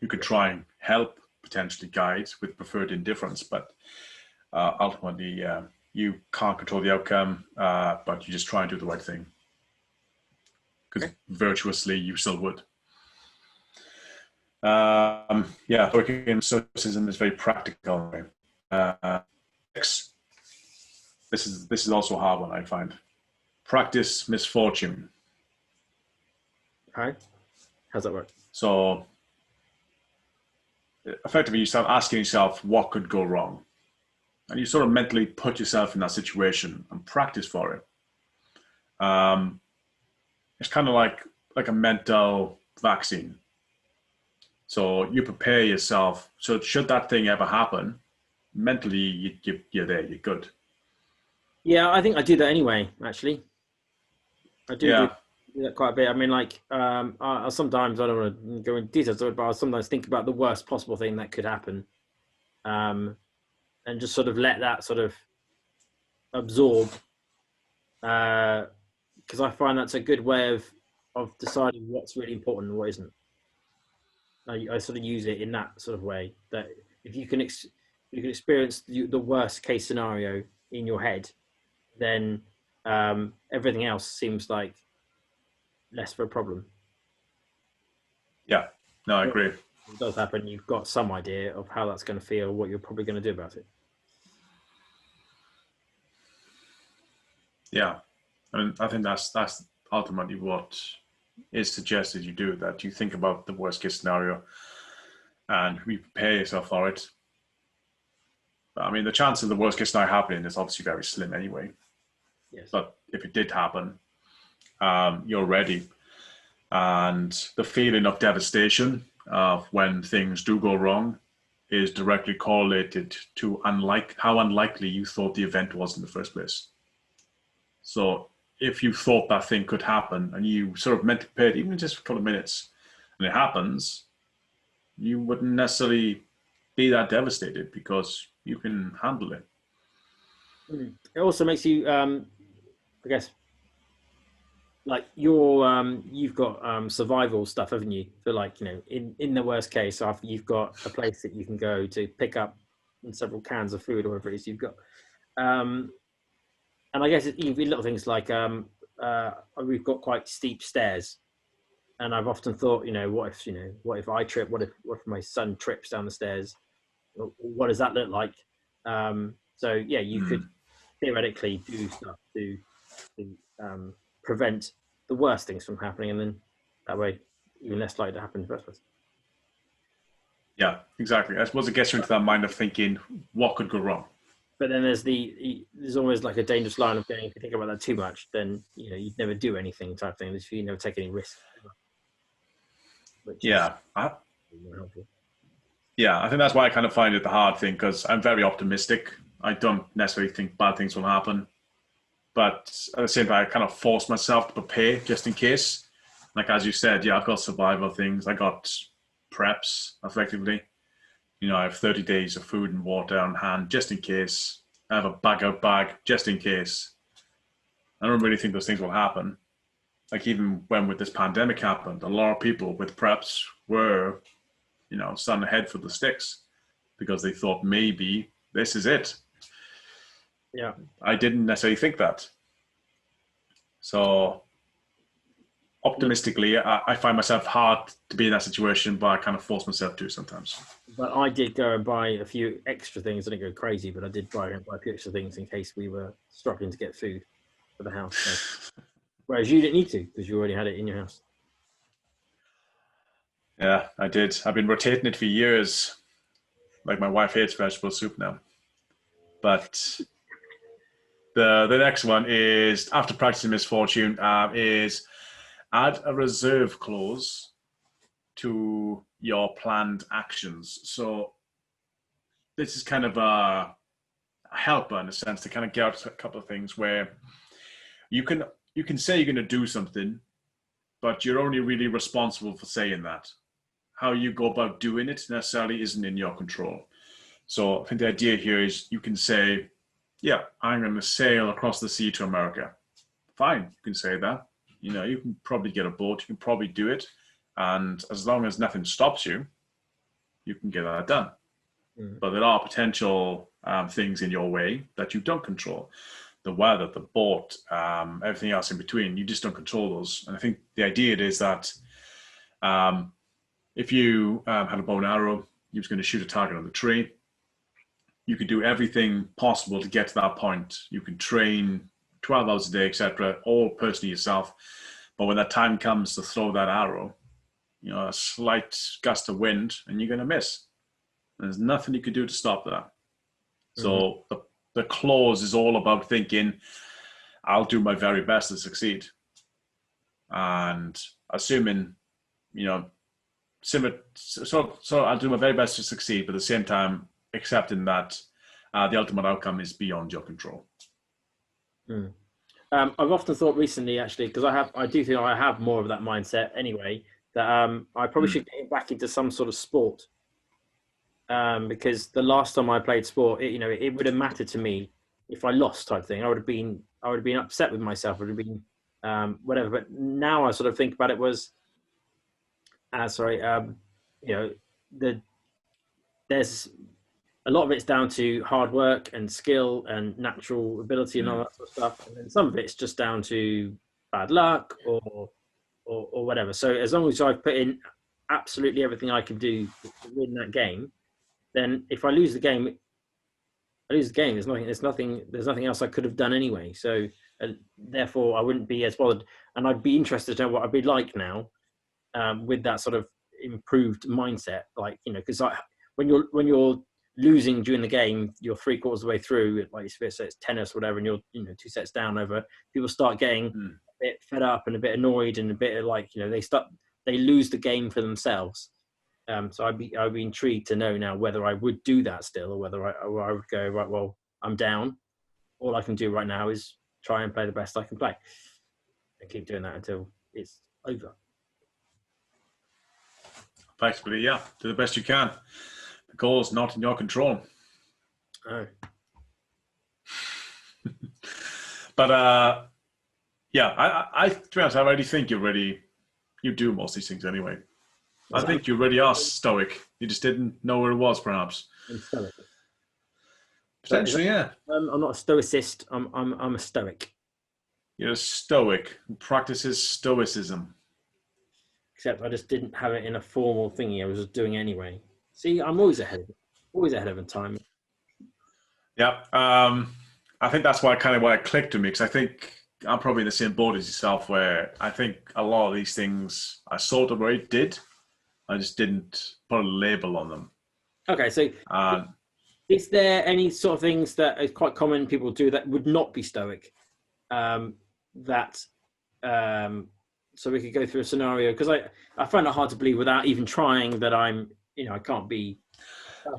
You could try and help, potentially guide with preferred indifference, but ultimately you can't control the outcome, but you just try and do the right thing. Because virtuously you still would. Yeah, Stoicism is very practical. This is also a hard one, I find. Practice misfortune. Okay. How's that work? So effectively you start asking yourself what could go wrong. And you sort of mentally put yourself in that situation and practice for it. It's kind of like a mental vaccine. So you prepare yourself. So should that thing ever happen, mentally you're there, you're good. Yeah, I think I do that anyway, actually. I do Yeah. do that quite a bit. I mean, like, I sometimes, I don't want to go into details, but I sometimes think about the worst possible thing that could happen. And just sort of let that sort of absorb. Because I find that's a good way of deciding what's really important and what isn't. I sort of use it in that sort of way, that if you can experience the worst case scenario in your head, then everything else seems like less of a problem. Yeah, no, I agree. If it does happen, you've got some idea of how that's going to feel, what you're probably going to do about it. Yeah, and I think that's ultimately what is suggested you do, that you think about the worst case scenario and you prepare yourself for it. I mean, the chance of the worst case scenario happening is obviously very slim anyway. Yes. But if it did happen, you're ready. And the feeling of devastation of when things do go wrong is directly correlated to how unlikely you thought the event was in the first place. So if you thought that thing could happen and you sort of mentally prepared, even just for a couple of minutes, and it happens, you wouldn't necessarily be that devastated because you can handle it. It also makes you, I guess, like you've got survival stuff, haven't you? For like, in the worst case, after you've got a place that you can go to pick up several cans of food or whatever it is you've got. And I guess even little things like we've got quite steep stairs, and I've often thought, what if I trip? What if my son trips down the stairs? What does that look like? So yeah, you could theoretically do stuff to prevent the worst things from happening, and then that way even less likely to happen in the first place. Yeah, exactly. I suppose it gets you into that mind of thinking, what could go wrong? But then there's always like a dangerous line of going, if you think about that too much, then you'd never do anything type thing. If you never take any risk. Yeah. Yeah, I think that's why I kind of find it the hard thing, because I'm very optimistic. I don't necessarily think bad things will happen. But at the same time, I kind of force myself to prepare just in case. Like, as you said, yeah, I've got survival things. I got preps, effectively. I have 30 days of food and water on hand just in case. I have a bag just in case. I don't really think those things will happen. like even when with this pandemic happened, a lot of people with preps were, starting to head for the sticks because they thought maybe this is it. Yeah. I didn't necessarily think that. So optimistically, I find myself hard to be in that situation, but I kind of force myself to sometimes. But I did go and buy a few extra things. I didn't go crazy, but I did buy a few extra things in case we were struggling to get food for the house. So. Whereas you didn't need to because you already had it in your house. Yeah, I did. I've been rotating it for years. Like my wife hates vegetable soup now. But the next one is, after practicing misfortune, is add a reserve clause to your planned actions. So this is kind of a helper in a sense to kind of get out a couple of things where you can say you're going to do something, but you're only really responsible for saying that. How you go about doing it necessarily isn't in your control. So I think the idea here is you can say, yeah, I'm going to sail across the sea to America. Fine, you can say that. You can probably get a boat, you can probably do it. And as long as nothing stops you, you can get that done. Mm. But there are potential things in your way that you don't control. The weather, the boat, everything else in between, you just don't control those. And I think the idea is that if you had a bow and arrow, you was going to shoot a target on the tree, you could do everything possible to get to that point. You can train 12 hours a day, etc., all personally yourself. But when that time comes to throw that arrow, a slight gust of wind, and you're going to miss. There's nothing you could do to stop that. So the clause is all about thinking, I'll do my very best to succeed. And assuming, so I'll do my very best to succeed, but at the same time, accepting that the ultimate outcome is beyond your control. I've often thought recently, actually, because I do think I have more of that mindset anyway, that I probably should get back into some sort of sport. Because the last time I played sport, it would have mattered to me if I lost, type thing. I would have been upset with myself. I would have been whatever. But now I sort of think about it there's a lot of it's down to hard work and skill and natural ability and all that sort of stuff, and then some of it's just down to bad luck or whatever. So as long as I've put in absolutely everything I can do to win that game, then if I lose the game, I lose the game. There's nothing else I could have done anyway. So therefore, I wouldn't be as bothered, and I'd be interested to know what I'd be like now with that sort of improved mindset. Like because when you're losing during the game, you're 3/4 of the way through. Like it's tennis, or whatever, and you're 2 sets down over. People start getting a bit fed up and a bit annoyed and a bit like they lose the game for themselves. So I'd be intrigued to know now whether I would do that still, or whether I would go, right, well, I'm down. All I can do right now is try and play the best I can play, and keep doing that until it's over. Effectively, yeah, do the best you can. The goal is not in your control. Oh. But yeah, I to be honest, I already think you do most of these things anyway. I think you already are stoic. You just didn't know where it was, perhaps. I'm stoic. Potentially, yeah. I'm not a stoicist. I'm a stoic. You're a stoic who practices stoicism. Except I just didn't have it in a formal thingy. I was just doing it anyway. See, I'm always ahead of time. Yeah, I think that's why it clicked to me, because I think I'm probably in the same boat as yourself, where I think a lot of these things I sort of already did. I just didn't put a label on them. Okay, so is there any sort of things that is quite common people do that would not be stoic? So we could go through a scenario, because I find it hard to believe without even trying that I can't be.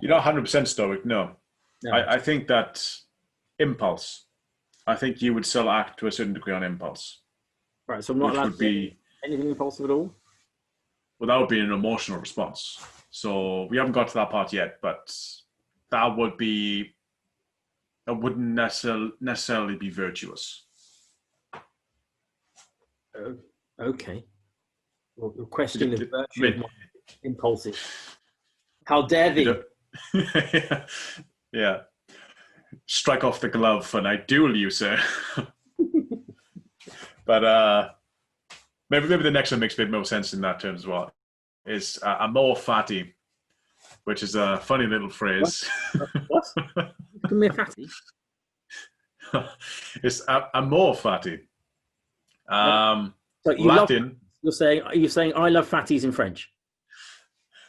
You're not 100% stoic, no. I think that impulse. I think you would still act to a certain degree on impulse. Right, so I'm not allowed to be anything impulsive at all? Without being an emotional response. So we haven't got to that part yet, but that wouldn't necessarily be virtuous. Okay. Well, you're questioning the I virtue of mean, my impulses. How dare you thee? don't, yeah. Strike off the glove and I duel you, sir. But maybe the next one makes a bit more sense in that term as well. Is a more fatty, which is a funny little What? phrase. What? Give me a fatty. It's a more fatty. So you love. Latin. You're saying I love fatties in French.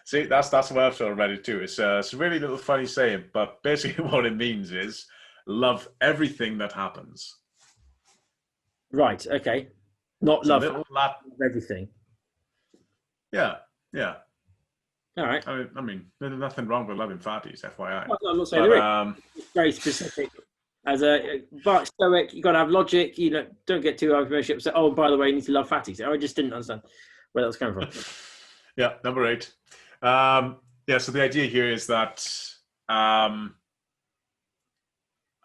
See, that's what I've sort of read it too. It's a really little funny saying, but basically what it means is love everything that happens. Right. Okay. Not It's a love little Latin. everything. Yeah, yeah. All right. I mean, there's nothing wrong with loving fatties, FYI. Well, I'm not saying But there is. It's very specific. As a but Stoic, you got to have logic. You don't get too overship. So, oh, by the way, you need to love fatties. I just didn't understand where that was coming from. yeah, number 8. Yeah, so the idea here is that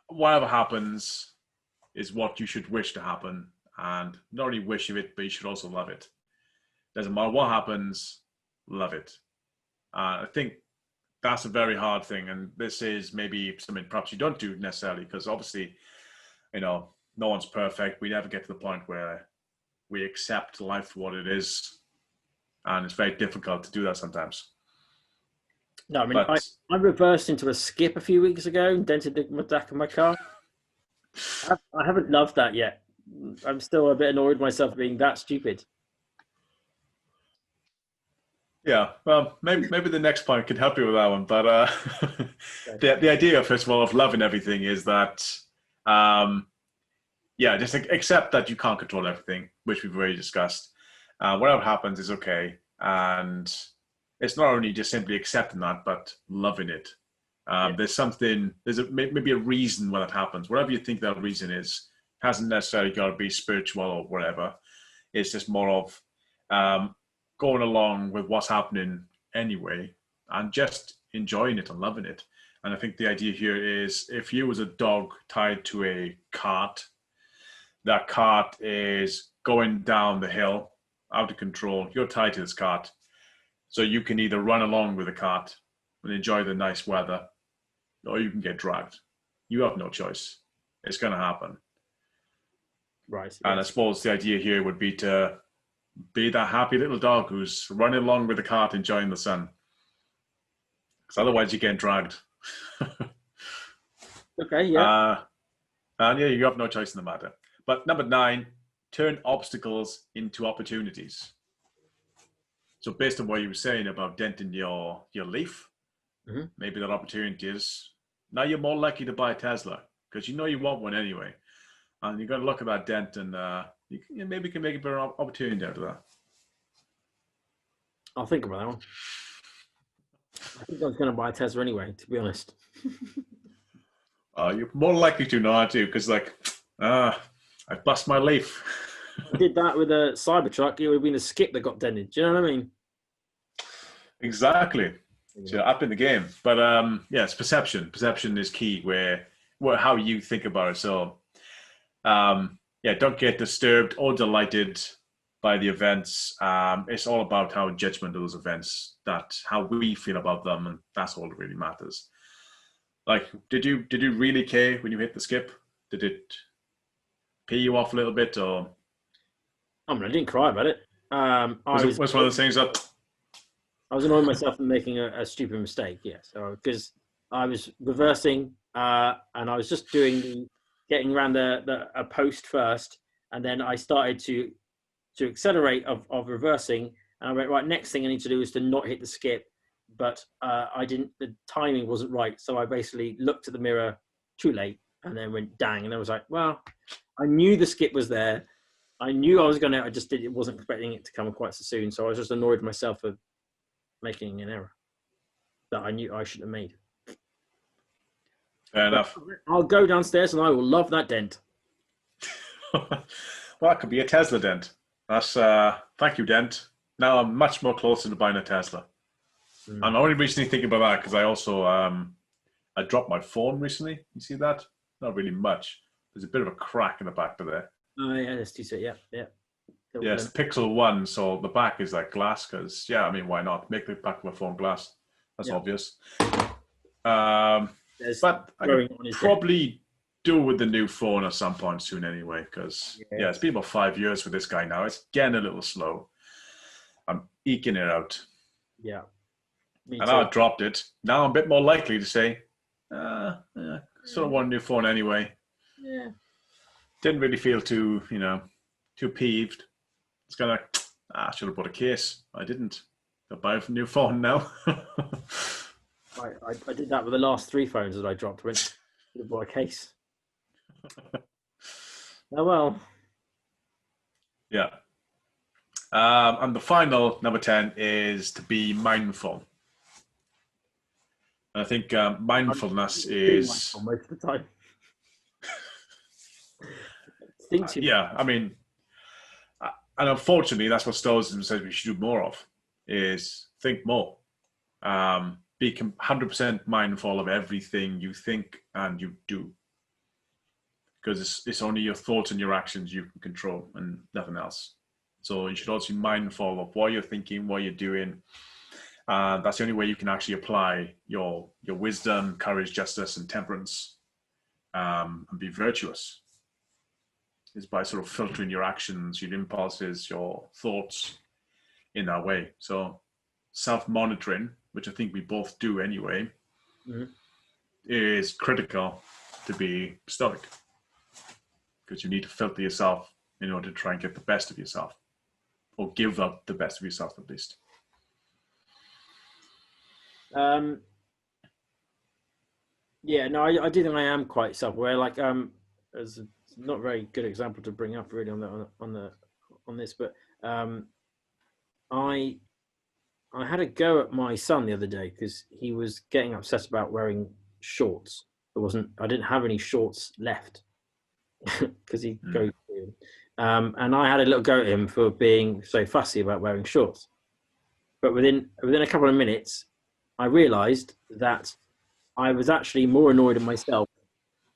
whatever happens is what you should wish to happen, and not only wish of it, but you should also love it. Doesn't matter what happens, love it. I think that's a very hard thing, and this is maybe something perhaps you don't do necessarily, because obviously, no one's perfect. We never get to the point where we accept life for what it is, and it's very difficult to do that sometimes. No, I mean, I reversed into a skip a few weeks ago and dented the back of my car. I haven't loved that yet. I'm still a bit annoyed with myself being that stupid. Yeah, well, maybe the next point could help you with that one. But the idea, first of all, of loving everything is that, just accept that you can't control everything, which we've already discussed. Whatever happens is okay, and it's not only just simply accepting that, but loving it. There's maybe a reason why that happens. Whatever you think that reason is, hasn't necessarily got to be spiritual or whatever. It's just more of going along with what's happening anyway, and just enjoying it and loving it. And I think the idea here is, if you was a dog tied to a cart, that cart is going down the hill out of control. You're tied to this cart. So you can either run along with the cart and enjoy the nice weather, or you can get dragged. You have no choice. It's going to happen. Right. And I suppose the idea here would be to be that happy little dog who's running along with the cart, enjoying the sun. Because otherwise you're getting dragged. Okay, yeah. And yeah, you have no choice in the matter. But number 9, turn obstacles into opportunities. So based on what you were saying about denting your leaf, maybe that opportunity is now you're more likely to buy a Tesla, because you want one anyway. And you're going to look at that dent, and you maybe can make a better opportunity out of that. I'll think about that one. I think I was going to buy a Tesla anyway, to be honest. You're more likely to know how to, because I bust my leaf. I did that with a Cybertruck. It would have been a skip that got dented. Do you know what I mean? Exactly. So up in the game. But it's perception. Perception is key, how you think about it. So don't get disturbed or delighted by the events. It's all about how judgment of those events, how we feel about them, and that's all that really matters. Did you really care when you hit the skip? Did it pee you off a little bit, or? I mean, I didn't cry about it. Was it one of those things that I was annoying myself for making a stupid mistake? Yes, because I was reversing and I was just getting around a post first, and then I started to accelerate of reversing, and I went, right, next thing I need to do is to not hit the skip, but I didn't. The timing wasn't right, so I basically looked at the mirror too late, and then went dang, and I was like, well, I knew the skip was there. I knew I was going to, wasn't expecting it to come quite so soon. So I was just annoyed with myself for making an error that I knew I should have made. Fair enough. I'll go downstairs and I will love that dent. Well, that could be a Tesla dent. That's, thank you, dent. Now I'm much more closer to buying a Tesla. I'm only recently thinking about that because I also, I dropped my phone recently. You see that? Not really much. There's a bit of a crack in the back of there. Yeah, that's too. Yeah. Yes, Pixel 1, so the back is like glass, because, yeah, I mean, why not? Make the back of a phone glass. That's obvious. But I could probably do with the new phone at some point soon anyway, because, it's been about 5 years for this guy now. It's getting a little slow. I'm eking it out. Yeah. And I dropped it. Now I'm a bit more likely to say, sort of want a new phone anyway. Yeah. Didn't really feel too peeved. It's kind of like, I should have bought a case. I didn't. I'll buy a new phone now. I did that with the last 3 phones that I dropped. Went to buy a case. Oh well. Yeah. And the final number 10 is to be mindful. I think mindfulness is most of the time. Yeah, I mean, and unfortunately, that's what Stoicism says we should do more of: is think more. Be 100% mindful of everything you think and you do, because it's only your thoughts and your actions you can control, and nothing else. So you should also be mindful of what you're thinking, what you're doing. That's the only way you can actually apply your wisdom, courage, justice, and temperance, and be virtuous, is by sort of filtering your actions, your impulses, your thoughts in that way. So self-monitoring, which I think we both do anyway, is critical to be stoic, because you need to filter yourself in order to try and get the best of yourself, or give up the best of yourself at least. Yeah, no, I do think I am quite self-aware. Like, as a not very good example to bring up really on this, but I had a go at my son the other day because he was getting upset about wearing shorts. I didn't have any shorts left because he goes through them. And I had a little go at him for being so fussy about wearing shorts. But within a couple of minutes, I realised that I was actually more annoyed at myself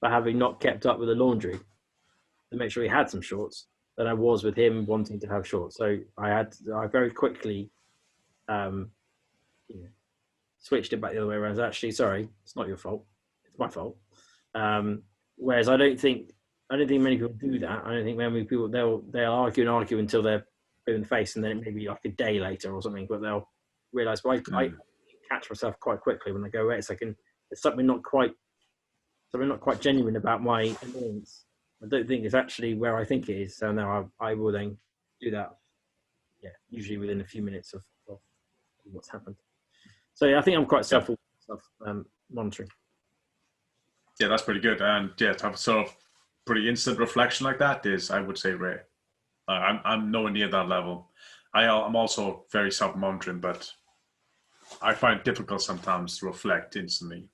for having not kept up with the laundry to make sure he had some shorts than I was with him wanting to have shorts. So I very quickly switched it back the other way around. Actually, sorry, it's not your fault. It's my fault. Whereas I don't think many people do that. I don't think many people they'll argue until they're blue in the face, and then it may be like a day later or something. But they'll realise. Well, I catch myself quite quickly when I go, wait a second, there's something not quite genuine about my annoyance. I don't think it's actually where I think it is. So now I will then do that. Yeah, usually within a few minutes of what's happened. So yeah, I think I'm quite self monitoring. Yeah, that's pretty good. And to have sort of pretty instant reflection like that is, I would say, rare. I'm nowhere near that level. I'm also very self-monitoring, but I find it difficult sometimes to reflect instantly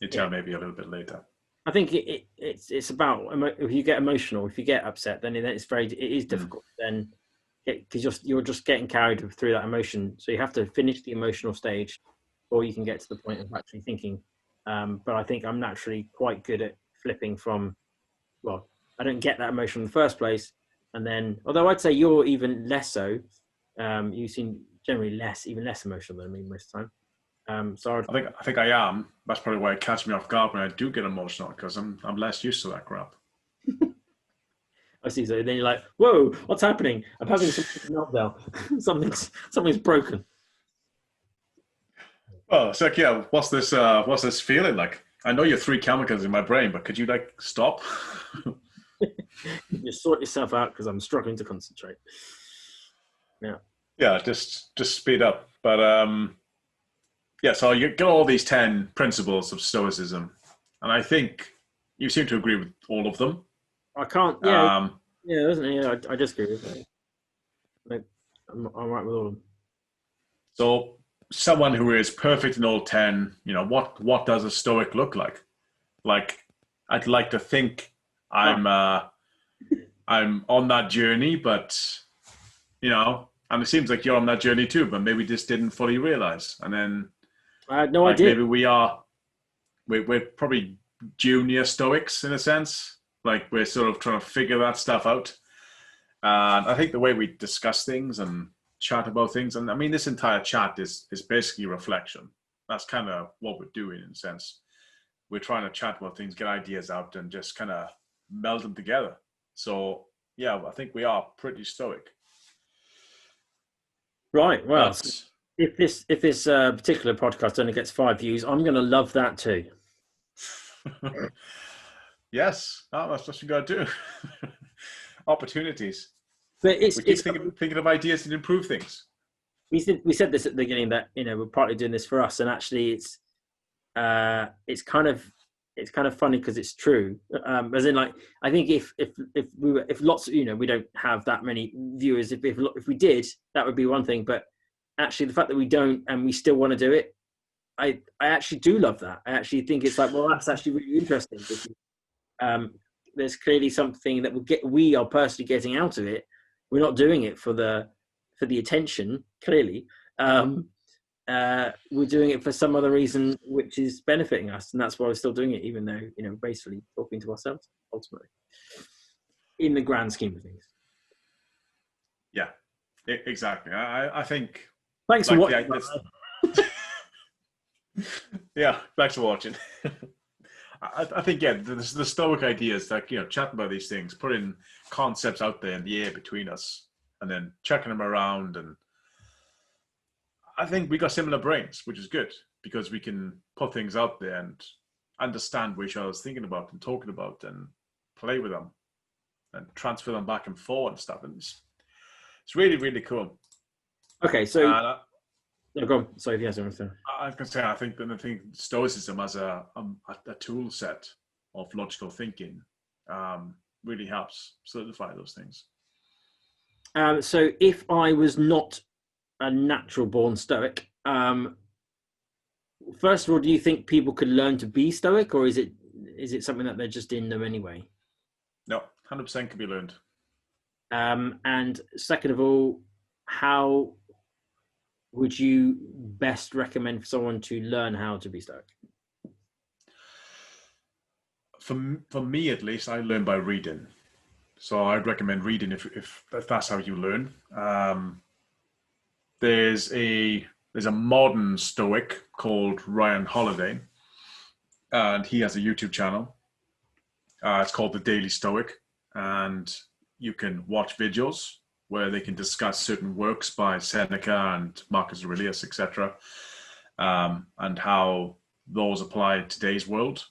until maybe a little bit later. I think it's about if you get emotional, if you get upset, then it is difficult then, because you're just getting carried through that emotion. So you have to finish the emotional stage, or you can get to the point of actually thinking. But I think I'm naturally quite good at flipping from, well, I don't get that emotion in the first place, and then although I'd say you're even less so, you seem generally even less emotional than me most of the time. So I think I am. That's probably why it catches me off guard when I do get emotional, because I'm less used to that crap. I see. So then you're like, "Whoa, what's happening? I'm having some meltdown. something's broken." Well, it's like, yeah, what's this feeling like? I know you're 3 chemicals in my brain, but could you stop? You sort yourself out, because I'm struggling to concentrate. Yeah. Yeah, just speed up. But so you get all these 10 principles of Stoicism, and I think you seem to agree with all of them. I can't. Yeah, doesn't it? Yeah, I just agree with it. I'm right with all of them. So, someone who is perfect in all 10, what does a Stoic look like? Like, I'd like to think I'm on that journey, but and it seems like you're on that journey too, but maybe just didn't fully realize. And then I had no idea. Maybe we're probably junior Stoics in a sense. Like, we're sort of trying to figure that stuff out. And I think the way we discuss things and chat about things, and I mean, this entire chat is basically reflection. That's kind of what we're doing in a sense. We're trying to chat about things, get ideas out, and just kind of meld them together. So yeah, I think we are pretty stoic. Right. Well, But if this particular podcast only gets 5 views, I'm going to love that too. yes, that's what you got to do. Opportunities. But We keep thinking of ideas to improve things. We said this at the beginning that we're partly doing this for us, and actually it's kind of funny because it's true. As in, like, I think if lots of, we don't have that many viewers. If we did, that would be one thing. But actually, the fact that we don't and we still want to do it, I actually do love that. I actually think it's like, well, that's actually really interesting. Because, there's clearly something that we are personally getting out of it. We're not doing it for the attention, clearly. We're doing it for some other reason which is benefiting us, and that's why we're still doing it, even though basically talking to ourselves ultimately in the grand scheme of things. Yeah, exactly. I think thanks for watching. Yeah, thanks for watching. I think, yeah, the Stoic ideas, like, chatting about these things, putting concepts out there in the air between us and then checking them around, and I think we got similar brains, which is good because we can put things out there and understand what each other's thinking about and talking about and play with them and transfer them back and forth and stuff. And it's really, really cool. Okay, so go on. Sorry if you have something. I was going to say, I think Stoicism as a tool set of logical thinking really helps solidify those things. So if I was not a natural born Stoic, first of all, do you think people could learn to be Stoic, or is it something that they're just in them anyway? No, 100% can be learned. And second of all, how would you best recommend for someone to learn how to be Stoic? For me, at least, I learn by reading. So I'd recommend reading if that's how you learn. There's a modern Stoic called Ryan Holiday, and he has a YouTube channel. It's called The Daily Stoic, and you can watch videos where they can discuss certain works by Seneca and Marcus Aurelius, etc., and how those apply in today's world,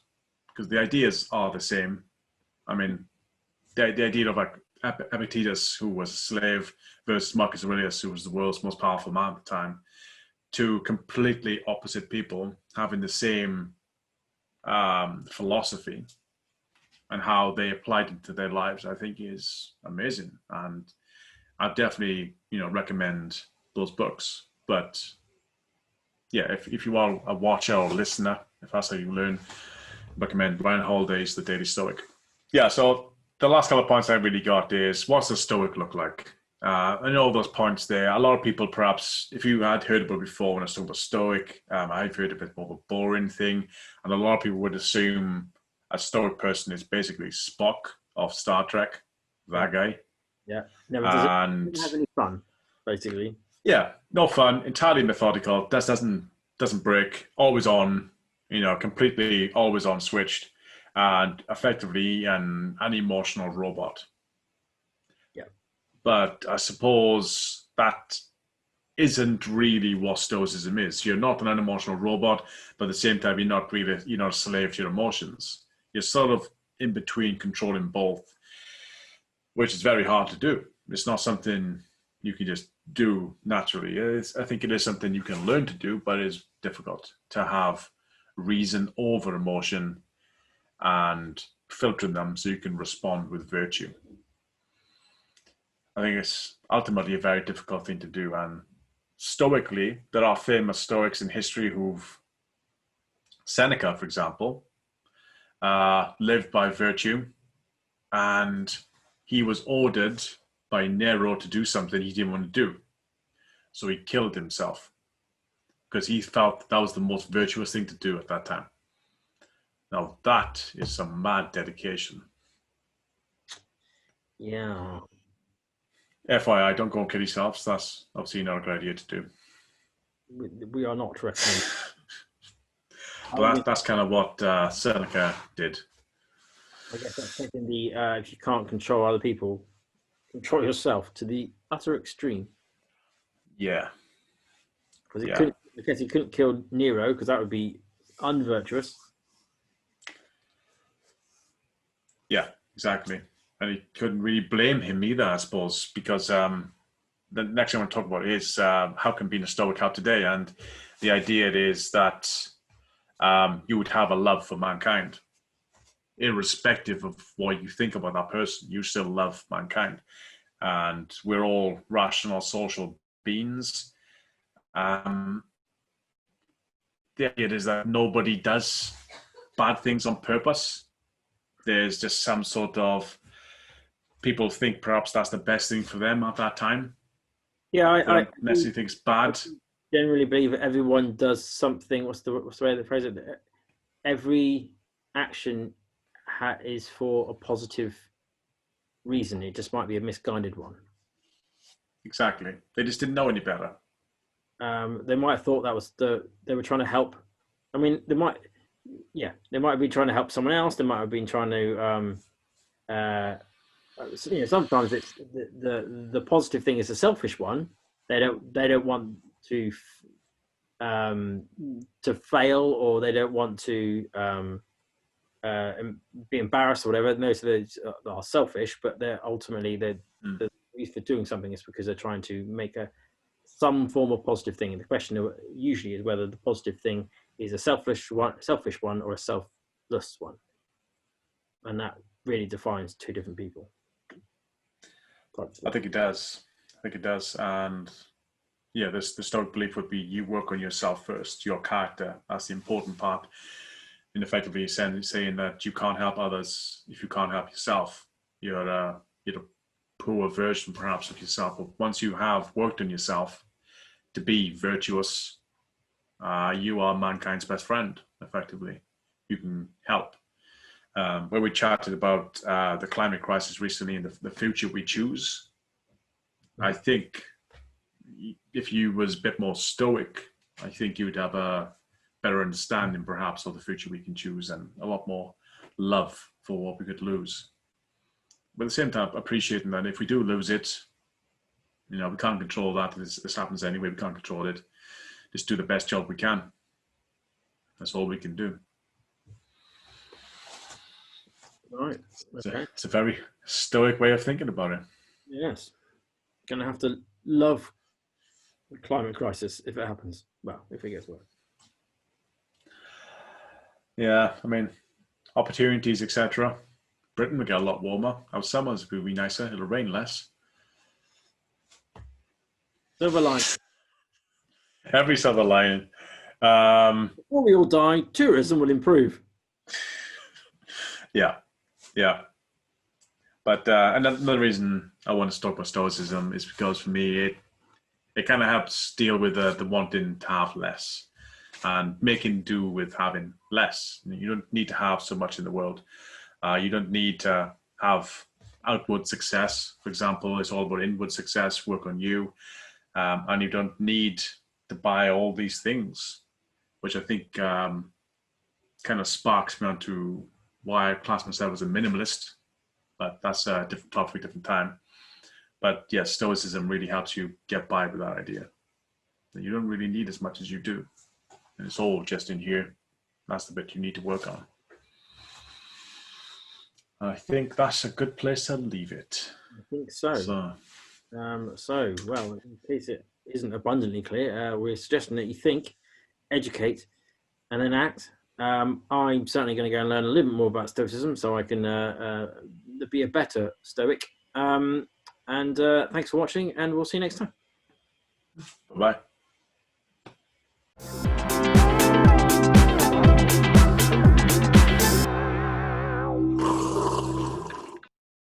because the ideas are the same. I mean, the idea of like Epictetus, who was a slave, versus Marcus Aurelius, who was the world's most powerful man at the time, two completely opposite people having the same philosophy, and how they applied it to their lives, I think is amazing. And I definitely, recommend those books. But yeah, if you are a watcher or listener, if that's how you learn, recommend Ryan Holiday's The Daily Stoic. Yeah, so the last couple of points I really got is, what's the Stoic look like? I know those points there. A lot of people, perhaps, if you had heard about it before when I was talking about Stoic, I've heard of it more of a boring thing. And a lot of people would assume a Stoic person is basically Spock of Star Trek, that guy. Yeah, never doesn't have any fun, basically. Yeah, no fun, entirely methodical, doesn't break, always on, completely always on switched, and effectively an emotional robot. Yeah. But I suppose that isn't really what Stoicism is. You're not an unemotional robot, but at the same time, you're not a slave to your emotions. You're sort of in between, controlling both, which is very hard to do. It's not something you can just do naturally. I think it is something you can learn to do, but it's difficult to have reason over emotion and filtering them so you can respond with virtue. I think it's ultimately a very difficult thing to do. And stoically, there are famous Stoics in history Seneca, for example, lived by virtue, and he was ordered by Nero to do something he didn't want to do. So he killed himself because he felt that was the most virtuous thing to do at that time. Now that is some mad dedication. Yeah. FYI, don't go and kill yourselves. That's obviously not a good idea to do. We are not recommending. But that's kind of what Seneca did. I guess that's taking the if you can't control other people, control yourself to the utter extreme. Yeah. Because he couldn't kill Nero because that would be unvirtuous. Yeah, exactly. And he couldn't really blame him either, I suppose, because the next thing I want to talk about is how can being a Stoic help today? And the idea is that you would have a love for mankind. Irrespective of what you think about that person, you still love mankind. And we're all rational social beings. The idea is that nobody does bad things on purpose. There's just some sort of, people think perhaps that's the best thing for them at that time. Yeah, I don't necessarily think it's bad. I generally believe that everyone does something. What's the way they phrase it? Every action is for a positive reason. It just might be a misguided one. Exactly. They just didn't know any better. They might have thought that was they were trying to help. I mean, they might have been trying to help someone else. They might have been trying to. Sometimes it's the positive thing is a selfish one. They don't want to fail, or they don't want to be embarrassed or whatever. Most of those are selfish, but they're ultimately the reason for doing something is because they're trying to make some form of positive thing. And the question usually is whether the positive thing is a selfish one or a selfless one, and that really defines two different people. I think it does. And yeah, the Stoic belief would be you work on yourself first, your character. That's the important part. And effectively saying that you can't help others if you can't help yourself. You're a poor version perhaps of yourself. But once you have worked on yourself to be virtuous, you are mankind's best friend, effectively. You can help. Where we chatted about the climate crisis recently and the future we choose, I think if you was a bit more stoic, I think you would have a better understanding perhaps of the future we can choose and a lot more love for what we could lose. But at the same time, appreciating that if we do lose it, we can't control that. This happens anyway. We can't control it. Just do the best job we can. That's all we can do. Right. Okay. It's a very stoic way of thinking about it. Yes. Gonna have to love the climate crisis if it happens. Well, if it gets worse. Yeah, I mean, opportunities, etc. Britain will get a lot warmer. Our summers will be nicer. It'll rain less. Silver lining. Every silver lining. Before we all die, tourism will improve. Yeah. But another reason I want to talk about Stoicism is because for me, it kind of helps deal with the wanting to have less and making do with having less. You don't need to have so much in the world. You don't need to have outward success. For example, it's all about inward success, work on you. And you don't need to buy all these things, which I think kind of sparks me onto why I class myself as a minimalist. But that's a different topic, different time. But yes, Stoicism really helps you get by with that idea. That you don't really need as much as you do. And it's all just in here. That's the bit you need to work on. I think that's a good place to leave it. I think so. Well, in case it isn't abundantly clear, we're suggesting that you think, educate, and then act. I'm certainly going to go and learn a little bit more about Stoicism so I can be a better Stoic. And thanks for watching, and we'll see you next time. Bye-bye.